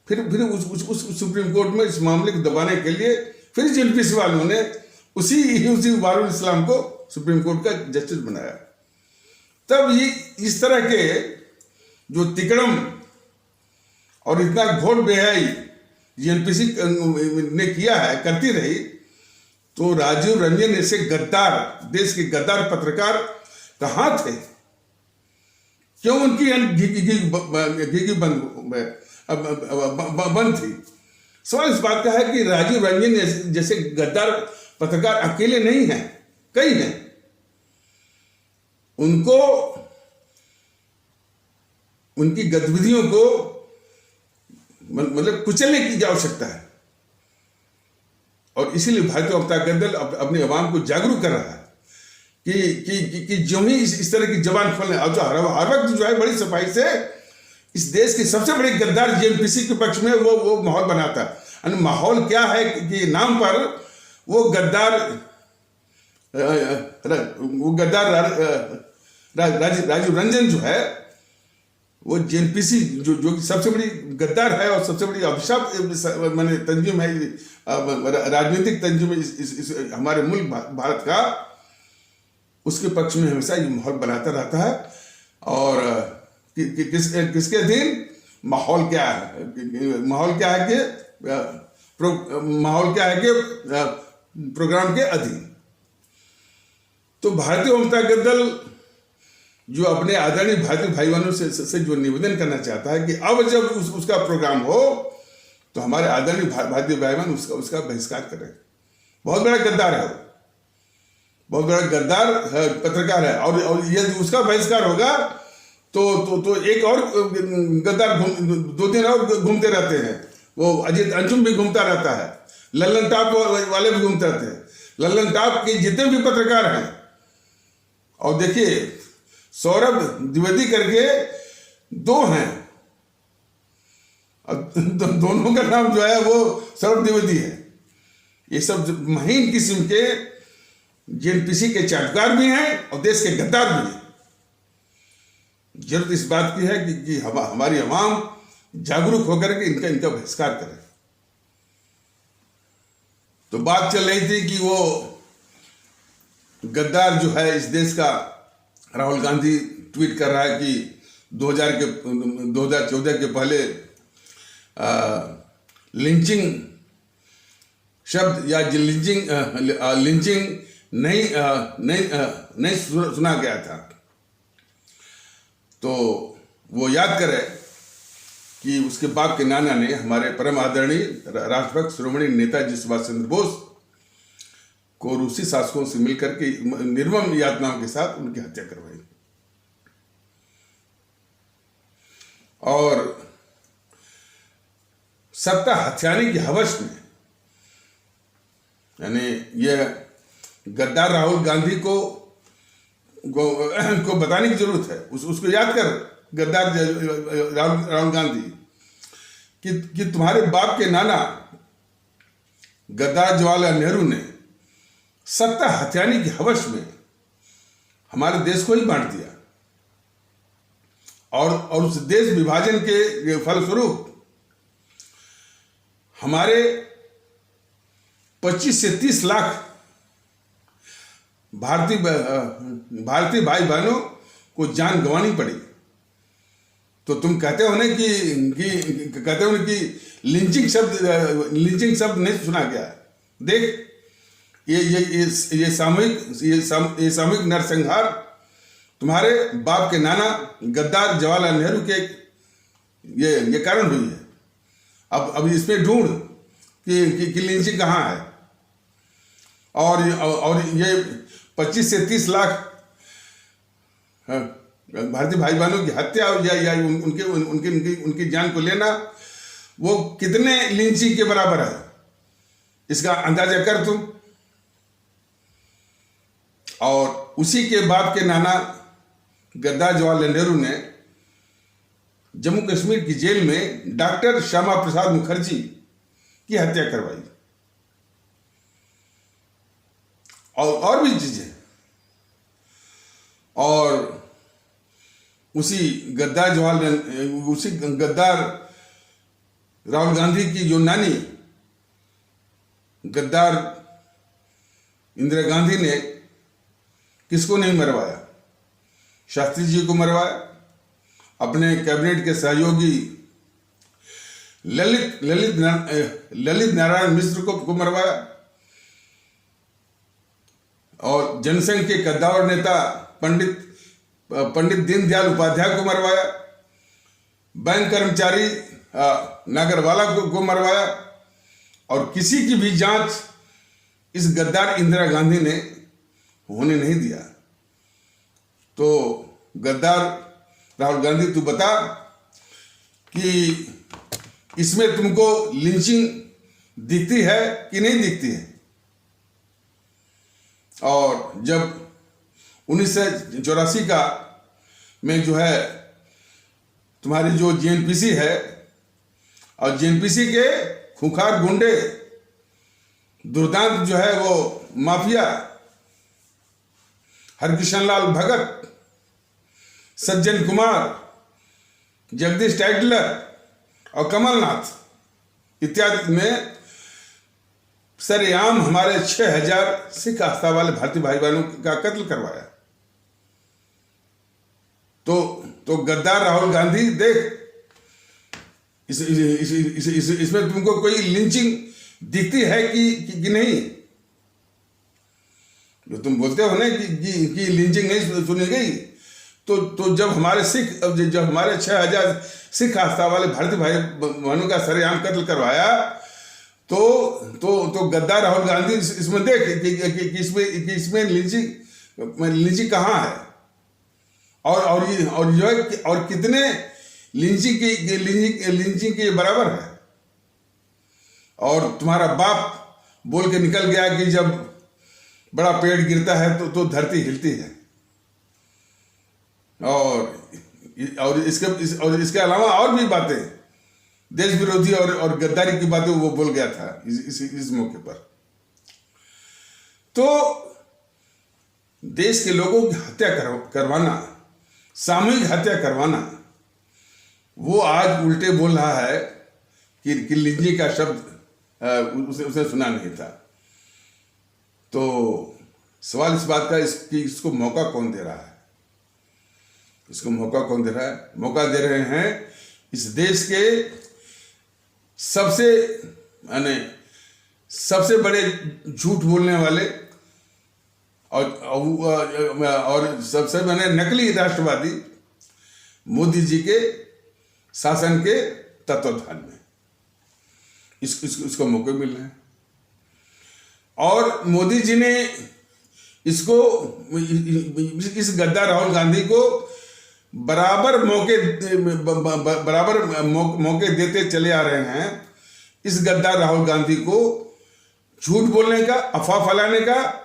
फिर उस सुप्रीम कोर्ट में इस मामले को दबाने के लिए फिर जेएनपीसी वालों ने उसी वारुल इस्लाम को सुप्रीम कोर्ट का जस्टिस बनाया। तब ये इस तरह के जो तिकड़म और इतना घोर बेहयाई जेएनपीसी ने किया है, करती रही, तो राजीव रंजन ऐसे गद्दार, देश के गद्दार पत्रकार कहाँ थे? क्यों उनकी घिघी बंद थी? सवाल इस बात का है कि राजीव रंजन जैसे गद्दार पत्रकार अकेले नहीं हैं, कई हैं। उनको उनकी गतिविधियों को मतलब कुचलने की आवश्यकता है। और इसीलिए भारतीय जनता दल अपने अवाम को जागरूक कर रहा है कि जो ही इस तरह की जबान खोलने, और जो हर वक्त जो है बड़ी सफाई से इस देश के सबसे बड़े गद्दार जेएनपीसी के पक्ष में वो माहौल बनाता है। माहौल क्या है कि नाम पर वो गद्दार राजीव रंजन जो है वो जेएनपीसी जो सबसे बड़ी गद्दार है और सबसे बड़ी अभिशाप मैंने तंजीम है, राजनीतिक तंजीम इस हमारे मुल्क भारत का, उसके पक्ष में हमेशा ये माहौल बनाता रहता है। और किसके अधीन? माहौल क्या है, माहौल क्या है कि प्रोग्राम के अधीन। तो भारतीय जनता दल जो अपने आदरणीय भारतीय भाई बहनों से जो निवेदन करना चाहता है कि अब जब उसका प्रोग्राम हो तो हमारे आदरणीय भारतीय भाई बहन उसका बहिष्कार करें। बहुत बड़ा गद्दार है, बहुत बड़ा गद्दार पत्रकार है, और यदि उसका बहिष्कार होगा तो एक और गद्दार 2-3 और घूमते रहते हैं। वो अजीत अंशुम भी घूमता रहता है, लल्लन टॉप वाले भी घूमते रहते हैं। लल्लन टॉप के जितने भी पत्रकार हैं, और देखिए सौरभ द्विवेदी करके 2 हैं, दोनों का नाम जो है वो सौरभ द्विवेदी है। ये सब महीन किस्म के जेएनपीसी के चाटुकार भी हैं और देश के गद्दार भी हैं। जरूरत इस बात की है कि हमारी आवाम जागरूक होकर के इनका बहिष्कार करे। तो बात चल रही थी कि वो गद्दार जो है इस देश का, राहुल गांधी ट्वीट कर रहा है कि 2014 के पहले लिंचिंग शब्द या लिंचिंग नहीं सुना गया था। तो वो याद करे कि उसके बाप के नाना ने हमारे परम आदरणीय राष्ट्रभक्त शिरोमणि नेताजी सुभाष चंद्र बोस को रूसी शासकों से मिलकर के निर्मम यातनाओं के साथ उनकी हत्या करवाई। और सत्ता हथियाने की हवस में, यानी ये गद्दार राहुल गांधी को बताने की जरूरत है। उसको याद कर, गद्दार राहुल गांधी, कि तुम्हारे बाप के नाना गद्दार जवाहरलाल नेहरू ने सत्ता हथियाने की हवस में हमारे देश को ही बांट दिया, और उस देश विभाजन के फलस्वरूप हमारे 25 से 30 लाख भारतीय भाई बहनों को जान गंवानी पड़ी। तो तुम कहते हो ना कि लिंचिंग शब्द नहीं सुना गया। देख, ये सामूहिक नरसंहार तुम्हारे बाप के नाना गद्दार जवाहरलाल नेहरू के ये कारण हुई है। अब इसमें ढूंढ कि लिंचिंग कहाँ है। और ये 25 से 30 लाख भारतीय भाई बहनों की हत्या या उनकी जान को लेना, वो कितने लिंचिंग के बराबर है, इसका अंदाजा कर तुम। और उसी के बाप के नाना गद्दार जवाहरलाल नेहरू ने जम्मू कश्मीर की जेल में डॉक्टर श्यामा प्रसाद मुखर्जी की हत्या करवाई, और भी चीजें। और उसी गद्दार राहुल गांधी की जो नानी गद्दार इंदिरा गांधी ने किसको नहीं मरवाया? शास्त्री जी को मरवाया, अपने कैबिनेट के सहयोगी ललित नारायण मिश्र को मरवाया, और जनसंघ के कद्दावर नेता पंडित दीनदयाल उपाध्याय को मरवाया, बैंक कर्मचारी नागरवाला को मरवाया, और किसी की भी जांच इस गद्दार इंदिरा गांधी ने होने नहीं दिया। तो गद्दार राहुल गांधी, तू बता कि इसमें तुमको लिंचिंग दिखती है कि नहीं दिखती है? और जब 1984 का में जो है तुम्हारी जो जेएनपीसी है, और जेएनपीसी के खूंखार गुंडे दुर्दांत जो है वो माफिया हरकिशन लाल भगत, सज्जन कुमार, जगदीश टाइटलर और कमलनाथ इत्यादि में सरेआम हमारे 6000 सिख आस्था वाले भारतीय भाई बहनों का कत्ल करवाया। तो गद्दार राहुल गांधी, देख इसमें तुमको कोई लिंचिंग दिखती है कि नहीं? जो तुम बोलते हो ना कि लिंचिंग नहीं सुनी गई, तो जब हमारे जब हमारे 6000 सिख आस्था वाले भारतीय भाई बहनों का सरेआम कत्ल करवाया, तो गद्दार राहुल गांधी इसमें देख कि इसमें लिंचिंग कहाँ है, और जो है और कितने लिंचिंग के बराबर है। और तुम्हारा बाप बोल के निकल गया कि जब बड़ा पेड़ गिरता है तो धरती हिलती है, और इसके अलावा और भी बातें, देश विरोधी और गद्दारी की बातें वो बोल गया था इस मौके पर। तो देश के लोगों की हत्या करवाना, सामूहिक हत्या करवाना, वो आज उल्टे बोल रहा है कि लिंचिंग का शब्द उसने सुना नहीं था। तो सवाल इस बात का कि इसको मौका कौन दे रहा है? इसको मौका कौन दे रहा है? मौका दे रहे हैं इस देश के सबसे बड़े झूठ बोलने वाले और सबसे बड़े नकली राष्ट्रवादी मोदी जी के शासन के तत्वाधान में इसको मौके मिल रहे हैं। और मोदी जी ने इस गद्दार राहुल गांधी को बराबर मौके देते चले आ रहे हैं। इस गद्दार राहुल गांधी को झूठ बोलने का, अफवाह फैलाने का,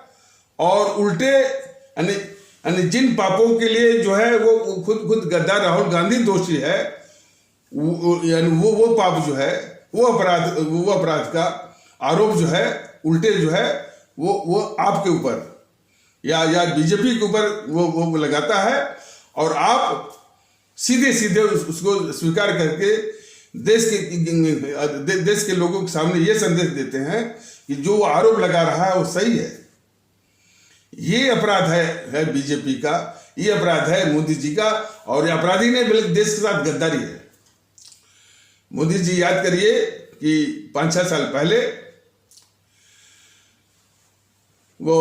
और उल्टे जिन पापों के लिए जो है वो खुद गद्दार राहुल गांधी दोषी है, वो पाप जो है, वो अपराध का आरोप जो है उल्टे जो है वो आपके ऊपर या बीजेपी के ऊपर वो लगाता है, और आप सीधे उसको स्वीकार करके देश के लोगों के सामने ये संदेश देते हैं कि जो आरोप लगा रहा है वो सही है। ये अपराध है बीजेपी का, ये अपराध है मोदी जी का, और ये अपराधी ने बल्कि देश के साथ गद्दारी है। मोदी जी याद करिए कि 5-6 साल पहले वो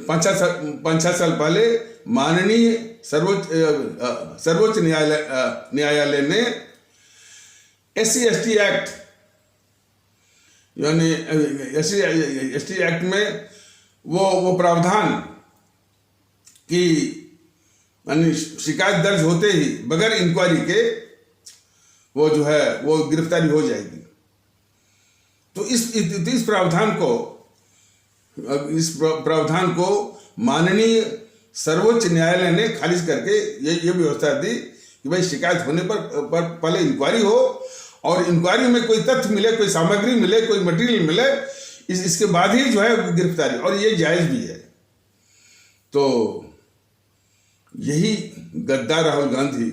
5-6 साल पहले माननीय सर्वोच्च न्यायालय ने SC/ST एक्ट, यानी SC/ST एक्ट में वो प्रावधान कि शिकायत दर्ज होते ही बगैर इंक्वायरी के वो जो है वो गिरफ्तारी हो जाएगी। तो इस प्रावधान को माननीय सर्वोच्च न्यायालय ने खारिज करके ये व्यवस्था दी कि भाई शिकायत होने पर पहले इंक्वायरी हो, और इंक्वायरी में कोई तथ्य मिले, कोई सामग्री मिले, कोई मटेरियल मिले, इसके बाद ही जो है गिरफ्तारी, और ये जायज भी है। तो यही गद्दार राहुल गांधी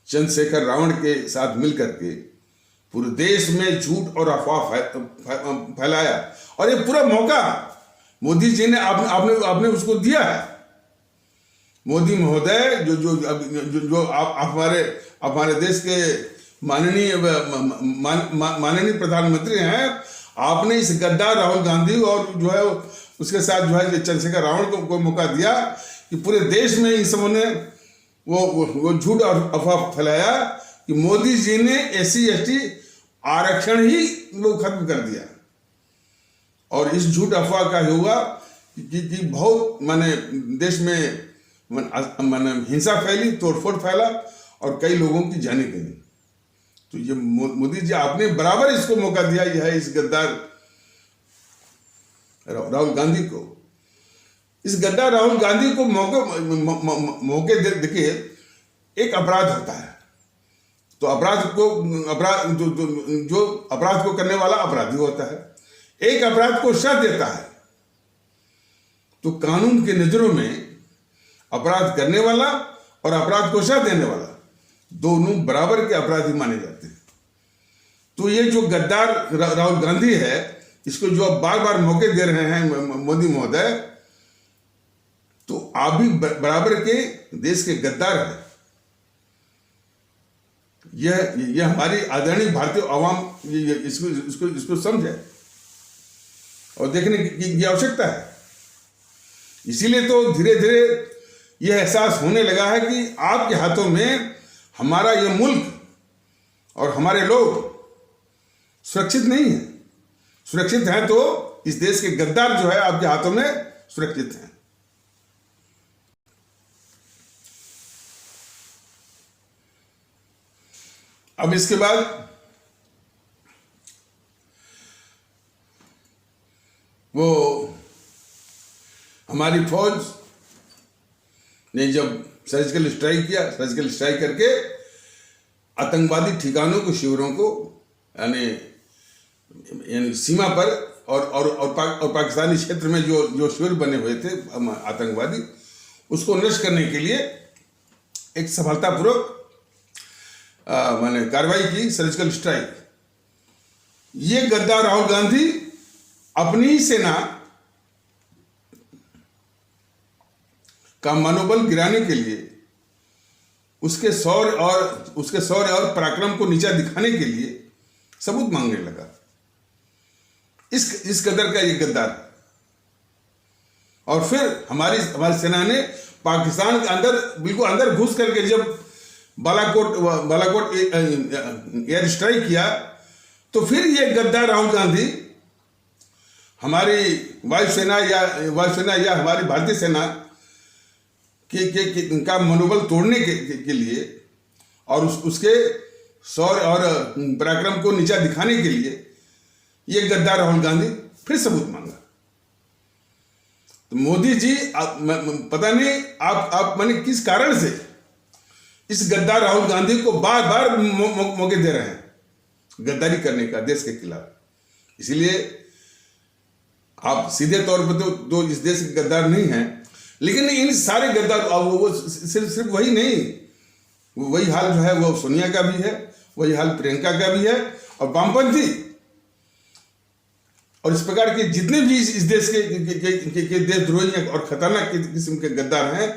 चंद्रशेखर रावण के साथ मिलकर के पूरे देश में झूठ और अफवाह फैलाया, और ये पूरा मौका मोदी जी ने आपने उसको दिया है। मोदी महोदय जो हमारे देश के माननीय प्रधानमंत्री हैं, आपने इस गद्दार राहुल गांधी और जो है उसके साथ जो है चंद्रशेखर रावण को मौका दिया कि पूरे देश में इन सबों ने वो झूठ और अफवाह फैलाया कि मोदी जी ने SC/ST आरक्षण ही वो खत्म कर दिया। और इस झूठ अफवाह का हुआ कि बहुत देश में हिंसा फैली, तोड़फोड़ फैला, और कई लोगों की जाने गई। तो ये मोदी जी आपने बराबर इसको मौका दिया है, इस गद्दार राहुल गांधी को। इस गद्दार राहुल गांधी को मौके देखिए, एक अपराध होता है तो जो अपराध को करने वाला अपराधी होता है, एक अपराध को सजा देता है। तो कानून के नजरों में अपराध करने वाला और अपराध को सजा देने वाला दोनों बराबर के अपराधी माने जाते हैं। तो ये जो गद्दार राहुल गांधी है, इसको जो अब बार बार मौके दे रहे हैं मोदी महोदय, तो आप भी बराबर के देश के गद्दार हैं। यह हमारी आदरणीय भारतीय आवाम इसको समझे और देखने की आवश्यकता है। इसीलिए तो धीरे धीरे यह एहसास होने लगा है कि आपके हाथों में हमारा यह मुल्क और हमारे लोग सुरक्षित नहीं है। सुरक्षित हैं तो इस देश के गद्दार जो है आपके हाथों में सुरक्षित हैं। अब इसके बाद वो हमारी फौज ने जब सर्जिकल स्ट्राइक किया, सर्जिकल स्ट्राइक करके आतंकवादी ठिकानों को, शिविरों को, यानी सीमा पर और पाकिस्तानी क्षेत्र में जो शिविर बने हुए थे आतंकवादी, उसको नष्ट करने के लिए एक सफलतापूर्वक मैंने कार्रवाई की, सर्जिकल स्ट्राइक। ये गद्दार राहुल गांधी अपनी ही सेना का मनोबल गिराने के लिए, उसके शौर्य और पराक्रम को नीचा दिखाने के लिए सबूत मांगने लगा। इस कदर का ये गद्दार। और फिर हमारी सेना ने पाकिस्तान के अंदर, बिल्कुल अंदर घुस करके जब बालाकोट एयर स्ट्राइक किया, तो फिर ये गद्दार राहुल गांधी हमारी वायुसेना या हमारी भारतीय सेना का मनोबल तोड़ने के लिए और उसके शौर्य और पराक्रम को नीचा दिखाने के लिए ये गद्दार राहुल गांधी फिर सबूत मांगा। तो मोदी जी पता नहीं आप माने किस कारण से इस गद्दार राहुल गांधी को बार बार मौके दे रहे हैं गद्दारी करने का देश के खिलाफ। इसीलिए आप सीधे तौर पर तो इस देश के गद्दार नहीं हैं, लेकिन इन सारे गद्दार, वो सिर्फ वही नहीं, वही हाल जो है वो सोनिया का भी है, वही हाल प्रियंका का भी है और वामपंथी और इस प्रकार के जितने भी इस देश के देशद्रोही और खतरनाक किस्म के गद्दार हैं,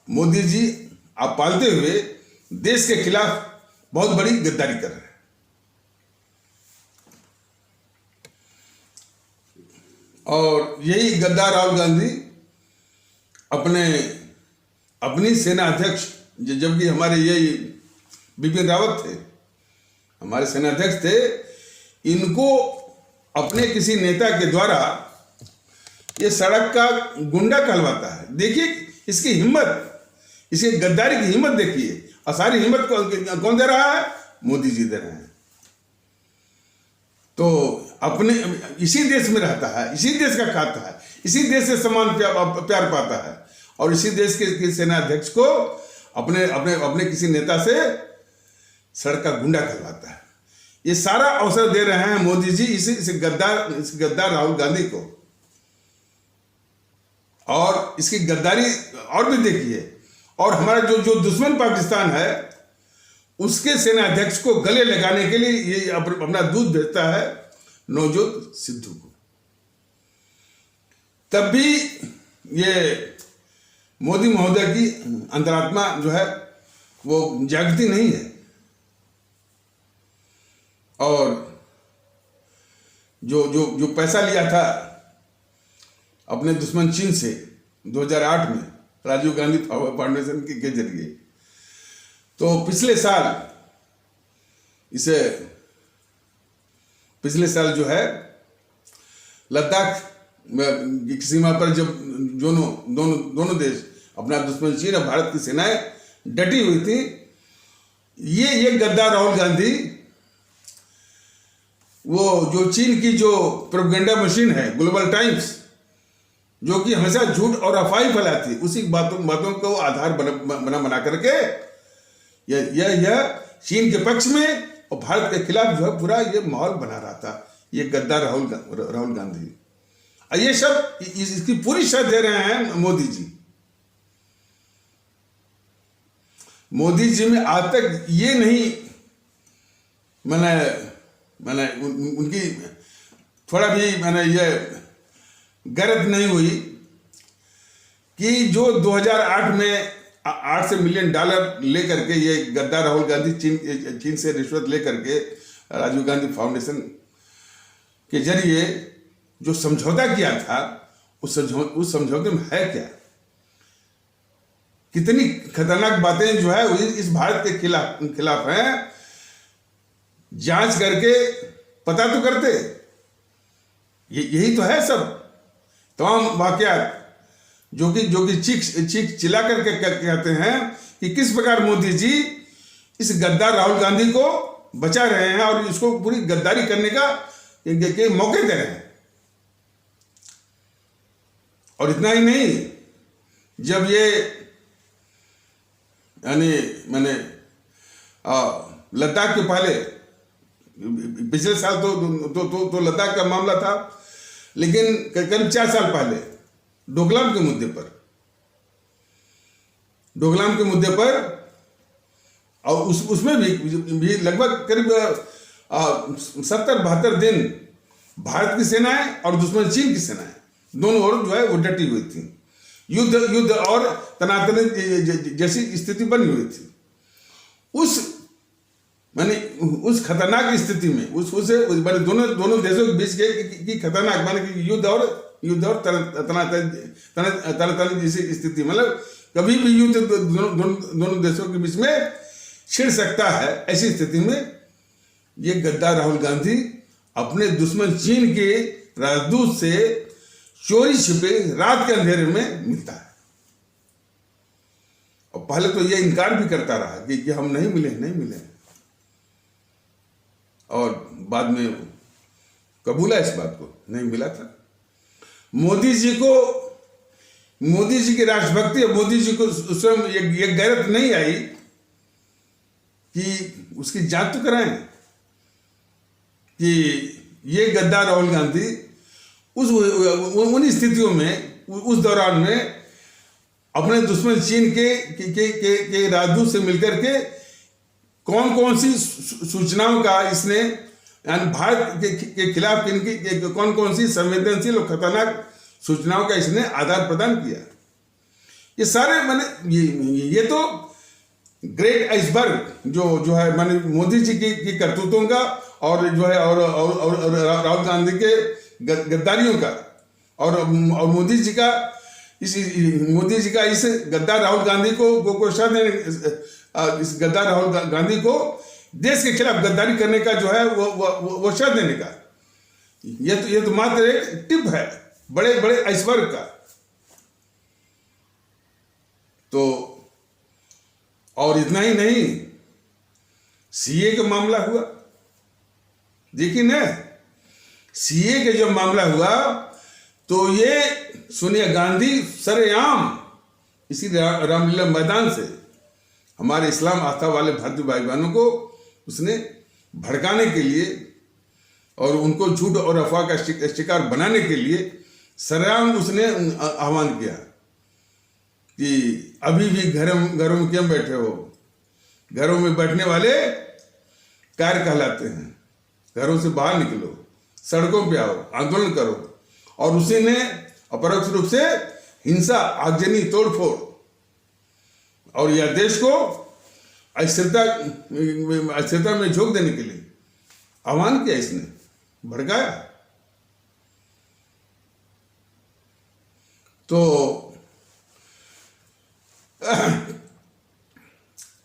मोदी जी आप पालते हुए देश के खिलाफ बहुत बड़ी गद्दारी कर रहे हैं। और यही गद्दार राहुल गांधी अपनी सेना अध्यक्ष, जबकि हमारे यही बिपिन रावत थे, हमारे सेना अध्यक्ष थे, इनको अपने किसी नेता के द्वारा ये सड़क का गुंडा कहलवाता है। देखिए इसकी हिम्मत, इसकी गद्दारी की हिम्मत देखिए। और सारी हिम्मत कौन दे रहा है? मोदी जी दे रहे हैं। तो अपने इसी देश में रहता है, इसी देश का खाता है, इसी देश से समान प्यार पाता है और इसी देश के सेना अध्यक्ष को अपने किसी नेता से सड़क का गुंडा कहलाता है। ये सारा अवसर दे रहे हैं मोदी जी इस गद्दार राहुल गांधी को। और इसकी गद्दारी और भी देखिए। और हमारा जो दुश्मन पाकिस्तान है, उसके सेना अध्यक्ष को गले लगाने के लिए ये अपना दूध भेजता है नवजोत सिद्धू को। तब भी ये मोदी महोदय की अंतरात्मा जो है वो जागती नहीं है। और जो पैसा लिया था अपने दुश्मन चीन से 2008 में राजीव गांधी फाउंडेशन के जरिए, तो पिछले साल जो है लद्दाख की सीमा पर जब दोनों देश, अपना दुश्मन चीन और भारत की सेनाएं डटी हुई थी, ये गद्दार राहुल गांधी वो जो चीन की जो प्रोपेगेंडा मशीन है ग्लोबल टाइम्स, जो कि हमेशा झूठ और अफवाह फैलाती, उसी बातों को आधार बना करके यह चीन के पक्ष में और भारत के खिलाफ जो है पूरा ये माहौल बना रहा था ये गद्दार राहुल गांधी। और ये सब इसकी पूरी शर्त दे रहे हैं मोदी जी। मोदी जी में आज तक ये नहीं मैंने उनकी थोड़ा भी ये गरज नहीं हुई कि जो 2008 में 800 मिलियन डॉलर लेकर के ये गद्दार राहुल गांधी चीन से रिश्वत लेकर के राजीव गांधी फाउंडेशन के जरिए जो समझौता किया था, उस समझौते में है क्या? कितनी खतरनाक बातें जो है इस भारत के खिलाफ हैं। जांच करके पता तो करते। यही तो है सब तमाम वाकयात जो कि चीख चिल्ला करके कहते हैं कि किस प्रकार मोदी जी इस गद्दार राहुल गांधी को बचा रहे हैं और इसको पूरी गद्दारी करने का के मौके दे रहे हैं। और इतना ही नहीं, जब ये यानी मैंने लद्दाख के पहले पिछले साल तो लद्दाख का मामला था, लेकिन करीब 4 साल पहले डोकलाम के मुद्दे पर और उसमें भी लगभग करीब 70-72 दिन भारत की सेनाएं और दुश्मन चीन की सेनाएं दोनों ओर जो है वो डटी हुई थी। युद्ध और तनातनी जैसी स्थिति बनी हुई थी। उस खतरनाक स्थिति में दोनों देशों के बीच की खतरनाक माने कि युद्ध और तनातनी जैसी स्थिति, मतलब कभी भी युद्ध दोनों देशों के बीच में छिड़ सकता है। ऐसी स्थिति में ये गद्दार राहुल गांधी अपने दुश्मन चीन के राजदूत से चोरी छिपे रात के अंधेरे में मिलता है। और पहले तो ये इनकार भी करता रहा कि हम नहीं मिले, और बाद में कबूला इस बात को, नहीं मिला था। मोदी जी की राष्ट्रभक्ति, मोदी जी को स्वयं ये गैरत नहीं आई कि उसकी जांच तो कराएं कि ये गद्दार राहुल गांधी उन स्थितियों में, उस दौरान में अपने दुश्मन चीन के राजदूत से मिलकर के कौन सी सूचनाओं का इसने यानी भारत के खिलाफ कौन सी संवेदनशील और खतरनाक सूचनाओं का इसने आदान प्रदान किया। ये सारे मैंने ये तो ग्रेट आइसबर्ग जो है मैंने मोदी जी की करतूतों का और जो है और राहुल गांधी के गद्दारियों का और मोदी जी का इस गद्दार राहुल गांधी को इस गद्दार राहुल गांधी को देश के खिलाफ गद्दारी करने का जो है वो शर्त देने का, ये तो मात्र एक टिप है बड़े आइसबर्ग का। तो और इतना ही नहीं, सीए का मामला हुआ, देखिए ना, सीए के जब मामला हुआ तो ये सोनिया गांधी सरेआम इसी रामलीला मैदान से हमारे इस्लाम आस्था वाले भारतीय भाई बहनों को उसने भड़काने के लिए और उनको झूठ और अफवाह का शिकार बनाने के लिए सरेआम उसने आह्वान किया कि अभी भी घरों में क्यों बैठे हो, घरों में बैठने वाले कार्य कहलाते हैं, घरों से बाहर निकलो, सड़कों पे आओ, आंदोलन करो। और उसी ने अपरोक्ष रूप से हिंसा, आगजनी, तोड़फोड़ और यह देश को अस्थिरता में झोंक देने के लिए आह्वान किया, इसने भड़काया। तो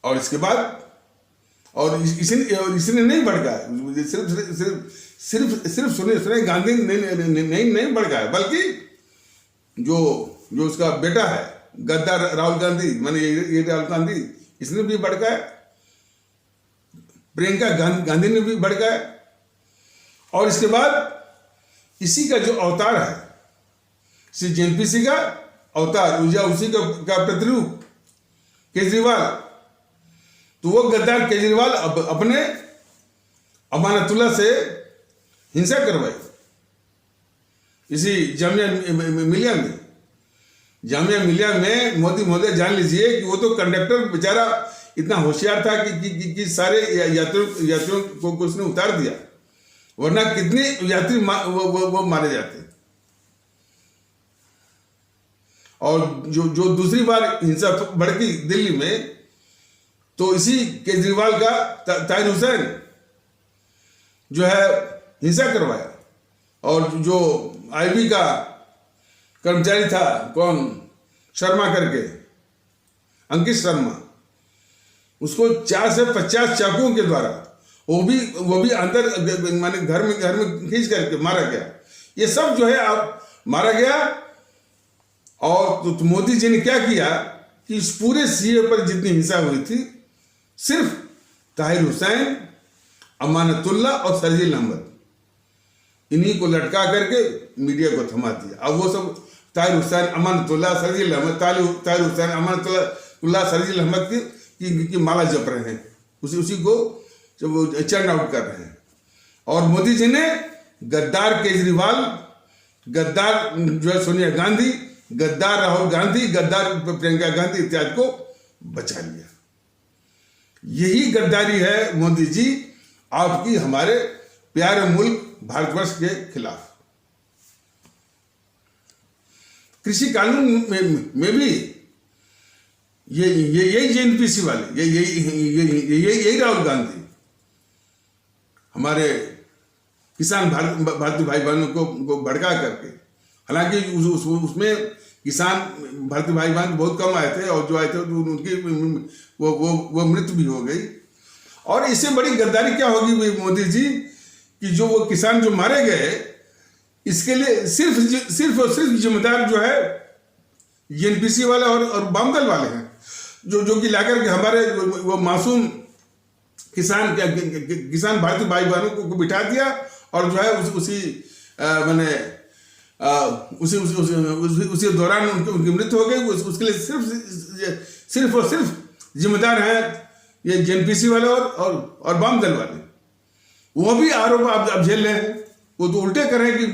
और इसके बाद और इसने नहीं भड़काया, सिर्फ सुनिए गांधी नहीं भड़काया, बल्कि जो उसका बेटा है गद्दार राहुल गांधी, माने ये राहुल गांधी, इसने भी भड़काया, प्रियंका गांधी ने भी भड़काया। और इसके बाद इसी का जो अवतार है, श्री जेएनपीसी का अवतार, उसी का प्रतिरूप केजरीवाल, तो वो गद्दार केजरीवाल अपने अमानतुल्लाह से हिंसा करवाई इसी जामिया मिलिया में। मोदी महोदय जान लीजिए कि वो तो कंडक्टर बेचारा इतना होशियार था कि सारे यात्रियों को उसने उतार दिया, वरना कितने यात्री वो मारे जाते। और जो जो दूसरी बार हिंसा भड़की दिल्ली में, तो इसी केजरीवाल का ताहिर हुसैन जो है हिंसा करवाया। और जो आईबी का कर्मचारी था, कौन, शर्मा करके, अंकित शर्मा, उसको 4 से 50 चाकुओं के द्वारा, वो भी अंदर माने घर में खींच करके मारा गया। ये सब जो है आप मारा गया। और तो मोदी जी ने क्या किया कि इस पूरे सीए पर जितनी हिंसा हुई थी, सिर्फ ताहिर हुसैन, अमानतुल्लाह और शर्जील अहमद, इन्हीं को लटका करके मीडिया को थमा दिया। अब वो सब ताहिर हुसैन, अमानतुल्लाह, शर्जील अहमद, ताहिर हुसैन, अमानतुल्लाह, शर्जील अहमद की माला जप रहे हैं, उसी को जब चर्न आउट कर रहे हैं। और मोदी जी ने गद्दार केजरीवाल, गद्दार जो है सोनिया गांधी, गद्दार राहुल गांधी, गद्दार प्रियंका गांधी इत्यादि को बचा लिया। यही गद्दारी है मोदी जी आपकी हमारे प्यारे मुल्क भारतवर्ष के खिलाफ। कृषि कानून में भी यही जेएनपीसी वाले, यही राहुल गांधी हमारे किसान भारतीय भाई बहनों को भड़का करके, हालांकि उसमें किसान भारतीय भाई बहन बहुत कम आए थे, और जो आए थे तो उनकी वो मृत्यु भी हो गई। और इससे बड़ी गद्दारी क्या होगी मोदी जी कि जो वो किसान जो मारे गए, इसके लिए सिर्फ और सिर्फ जिम्मेदार जो है जेएनपीसी वाले और वामदल वाले हैं, जो कि लाकर के हमारे वो मासूम किसान भारतीय भाई बहनों को बिठा दिया। और जो है उसी दौरान उनकी मृत्यु हो गई। उसके लिए सिर्फ और सिर्फ जिम्मेदार हैं ये जेएनपीसी वाले और वाम दल वाले। वो भी आरोप आप झेल रहे हैं। वो तो उल्टे कर रहे हैं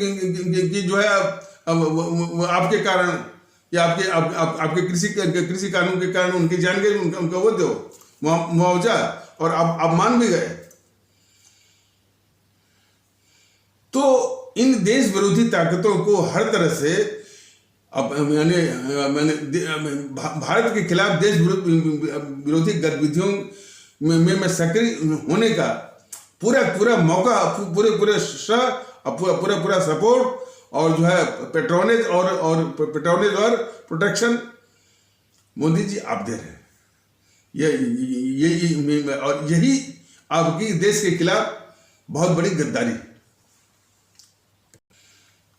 कि जो है आपके कारण या आपके कृषि कानून के कारण उनकी जान गई, उनका वो दो मुआवजा, और आप मान भी गए। तो इन देश विरोधी ताकतों को हर तरह से भारत के खिलाफ देश विरोधी गतिविधियों में सक्रिय होने का पूरा मौका, पूरे श्रेय, पूरा सपोर्ट, और जो है पेट्रोनेज और प्रोटेक्शन मोदी जी आप दे रहे हैं। यही आपकी देश के खिलाफ बहुत बड़ी गद्दारी।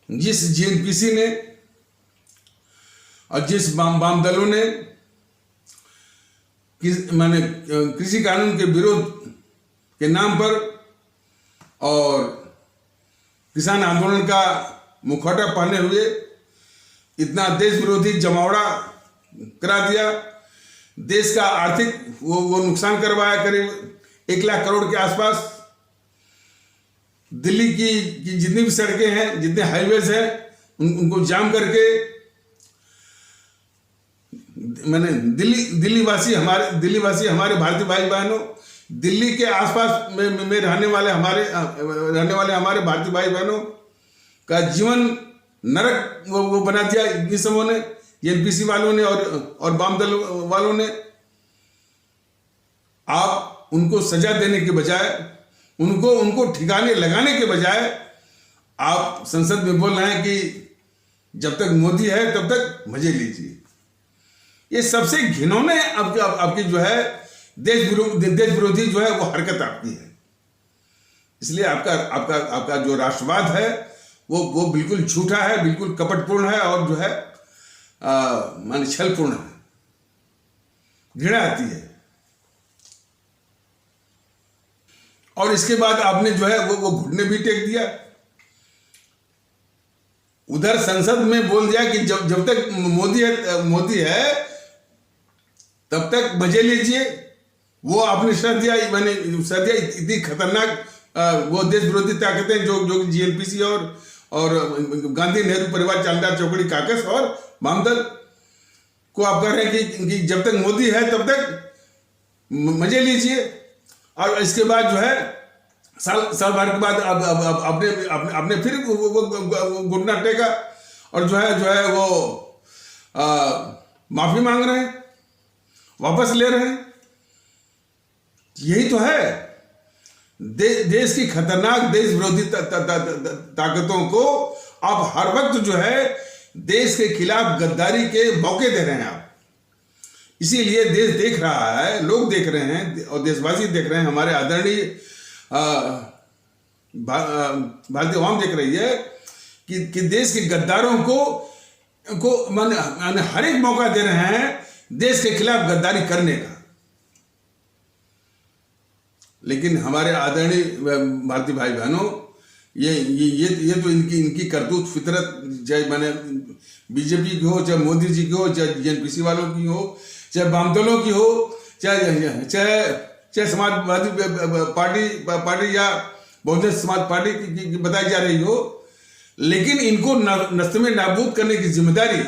जिस जेएनपीसी ने और जिस वाम दलों ने माने कृषि कानून के विरोध के नाम पर और किसान आंदोलन का मुखौटा पहने हुए इतना देश विरोधी जमावड़ा करा दिया, देश का आर्थिक वो नुकसान करवाया, करीब 1 लाख करोड़ के आसपास। दिल्ली की जितनी भी सड़कें हैं, जितने हाईवेज हैं, उनको जाम करके मैंने दिल्ली वासी हमारे भारतीय भाई बहनों, दिल्ली के आसपास में रहने वाले हमारे भारतीय भाई बहनों का जीवन नरक वो बना दिया इन समूहों ने, एनपीसी वालों ने और वाम दल वालों ने। आप उनको सजा देने के बजाय, उनको ठिकाने लगाने के बजाय आप संसद में बोल रहे हैं कि जब तक मोदी है तब तक मजे लीजिए। ये सबसे घिनौने आपकी जो है देश विरोधी जो है वो हरकत आपकी है। इसलिए आपका जो राष्ट्रवाद है वो बिल्कुल झूठा है, बिल्कुल कपटपूर्ण है, और जो है माने छलपूर्ण है, घृणा आती है। और इसके बाद आपने जो है वो घुटने भी टेक दिया, उधर संसद में बोल दिया कि जब तक मोदी है तब तक मजे लीजिए। वो आपने शर्त दिया इतनी खतरनाक वो देश विरोधी ताकतें जो जीएनपीसी और गांधी नेहरू परिवार चांदा चौकड़ी काकस और वामदल को आप कह रहे हैं कि जब तक मोदी है तब तक मजे लीजिए। और इसके बाद जो है साल भर के बाद आपने फिर वो घुटना टेका और जो है वो माफी मांग रहे हैं, वापस ले रहे हैं। यही तो है। देश की खतरनाक देश विरोधी ताकतों को आप हर वक्त जो है देश के खिलाफ गद्दारी के मौके दे रहे हैं आप। इसीलिए देश देख रहा है, लोग देख रहे हैं और देशवासी देख रहे हैं, हमारे आदरणीय भारतीय आवाम देख रही है कि देश के गद्दारों को माने हर एक मौका दे रहे हैं देश के खिलाफ गद्दारी करने का। लेकिन हमारे आदरणीय भारतीय भाई बहनों, ये तो इनकी करतूत फितरत, चाहे माने बीजेपी की हो, चाहे मोदी जी की हो, चाहे जेएनपीसी वालों की हो, चाहे वाम दलों की हो, चाहे समाजवादी पार्टी या बहुजन समाज पार्टी की बताई जा रही हो, लेकिन इनको नस्ल में नाबूद करने की जिम्मेदारी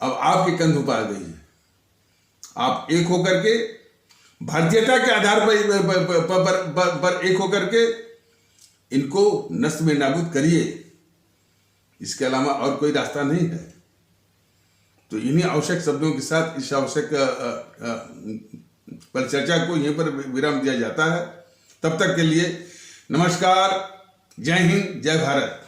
अब आपके कंधों पर आ गई है। आप एक होकर के भारतीयता के आधार पर एक होकर के इनको नस्ल में नाबूद करिए। इसके अलावा और कोई रास्ता नहीं है। तो इन्हीं आवश्यक शब्दों के साथ इस आवश्यक परिचर्चा को यहीं पर विराम दिया जाता है। तब तक के लिए नमस्कार, जय हिंद, जय भारत।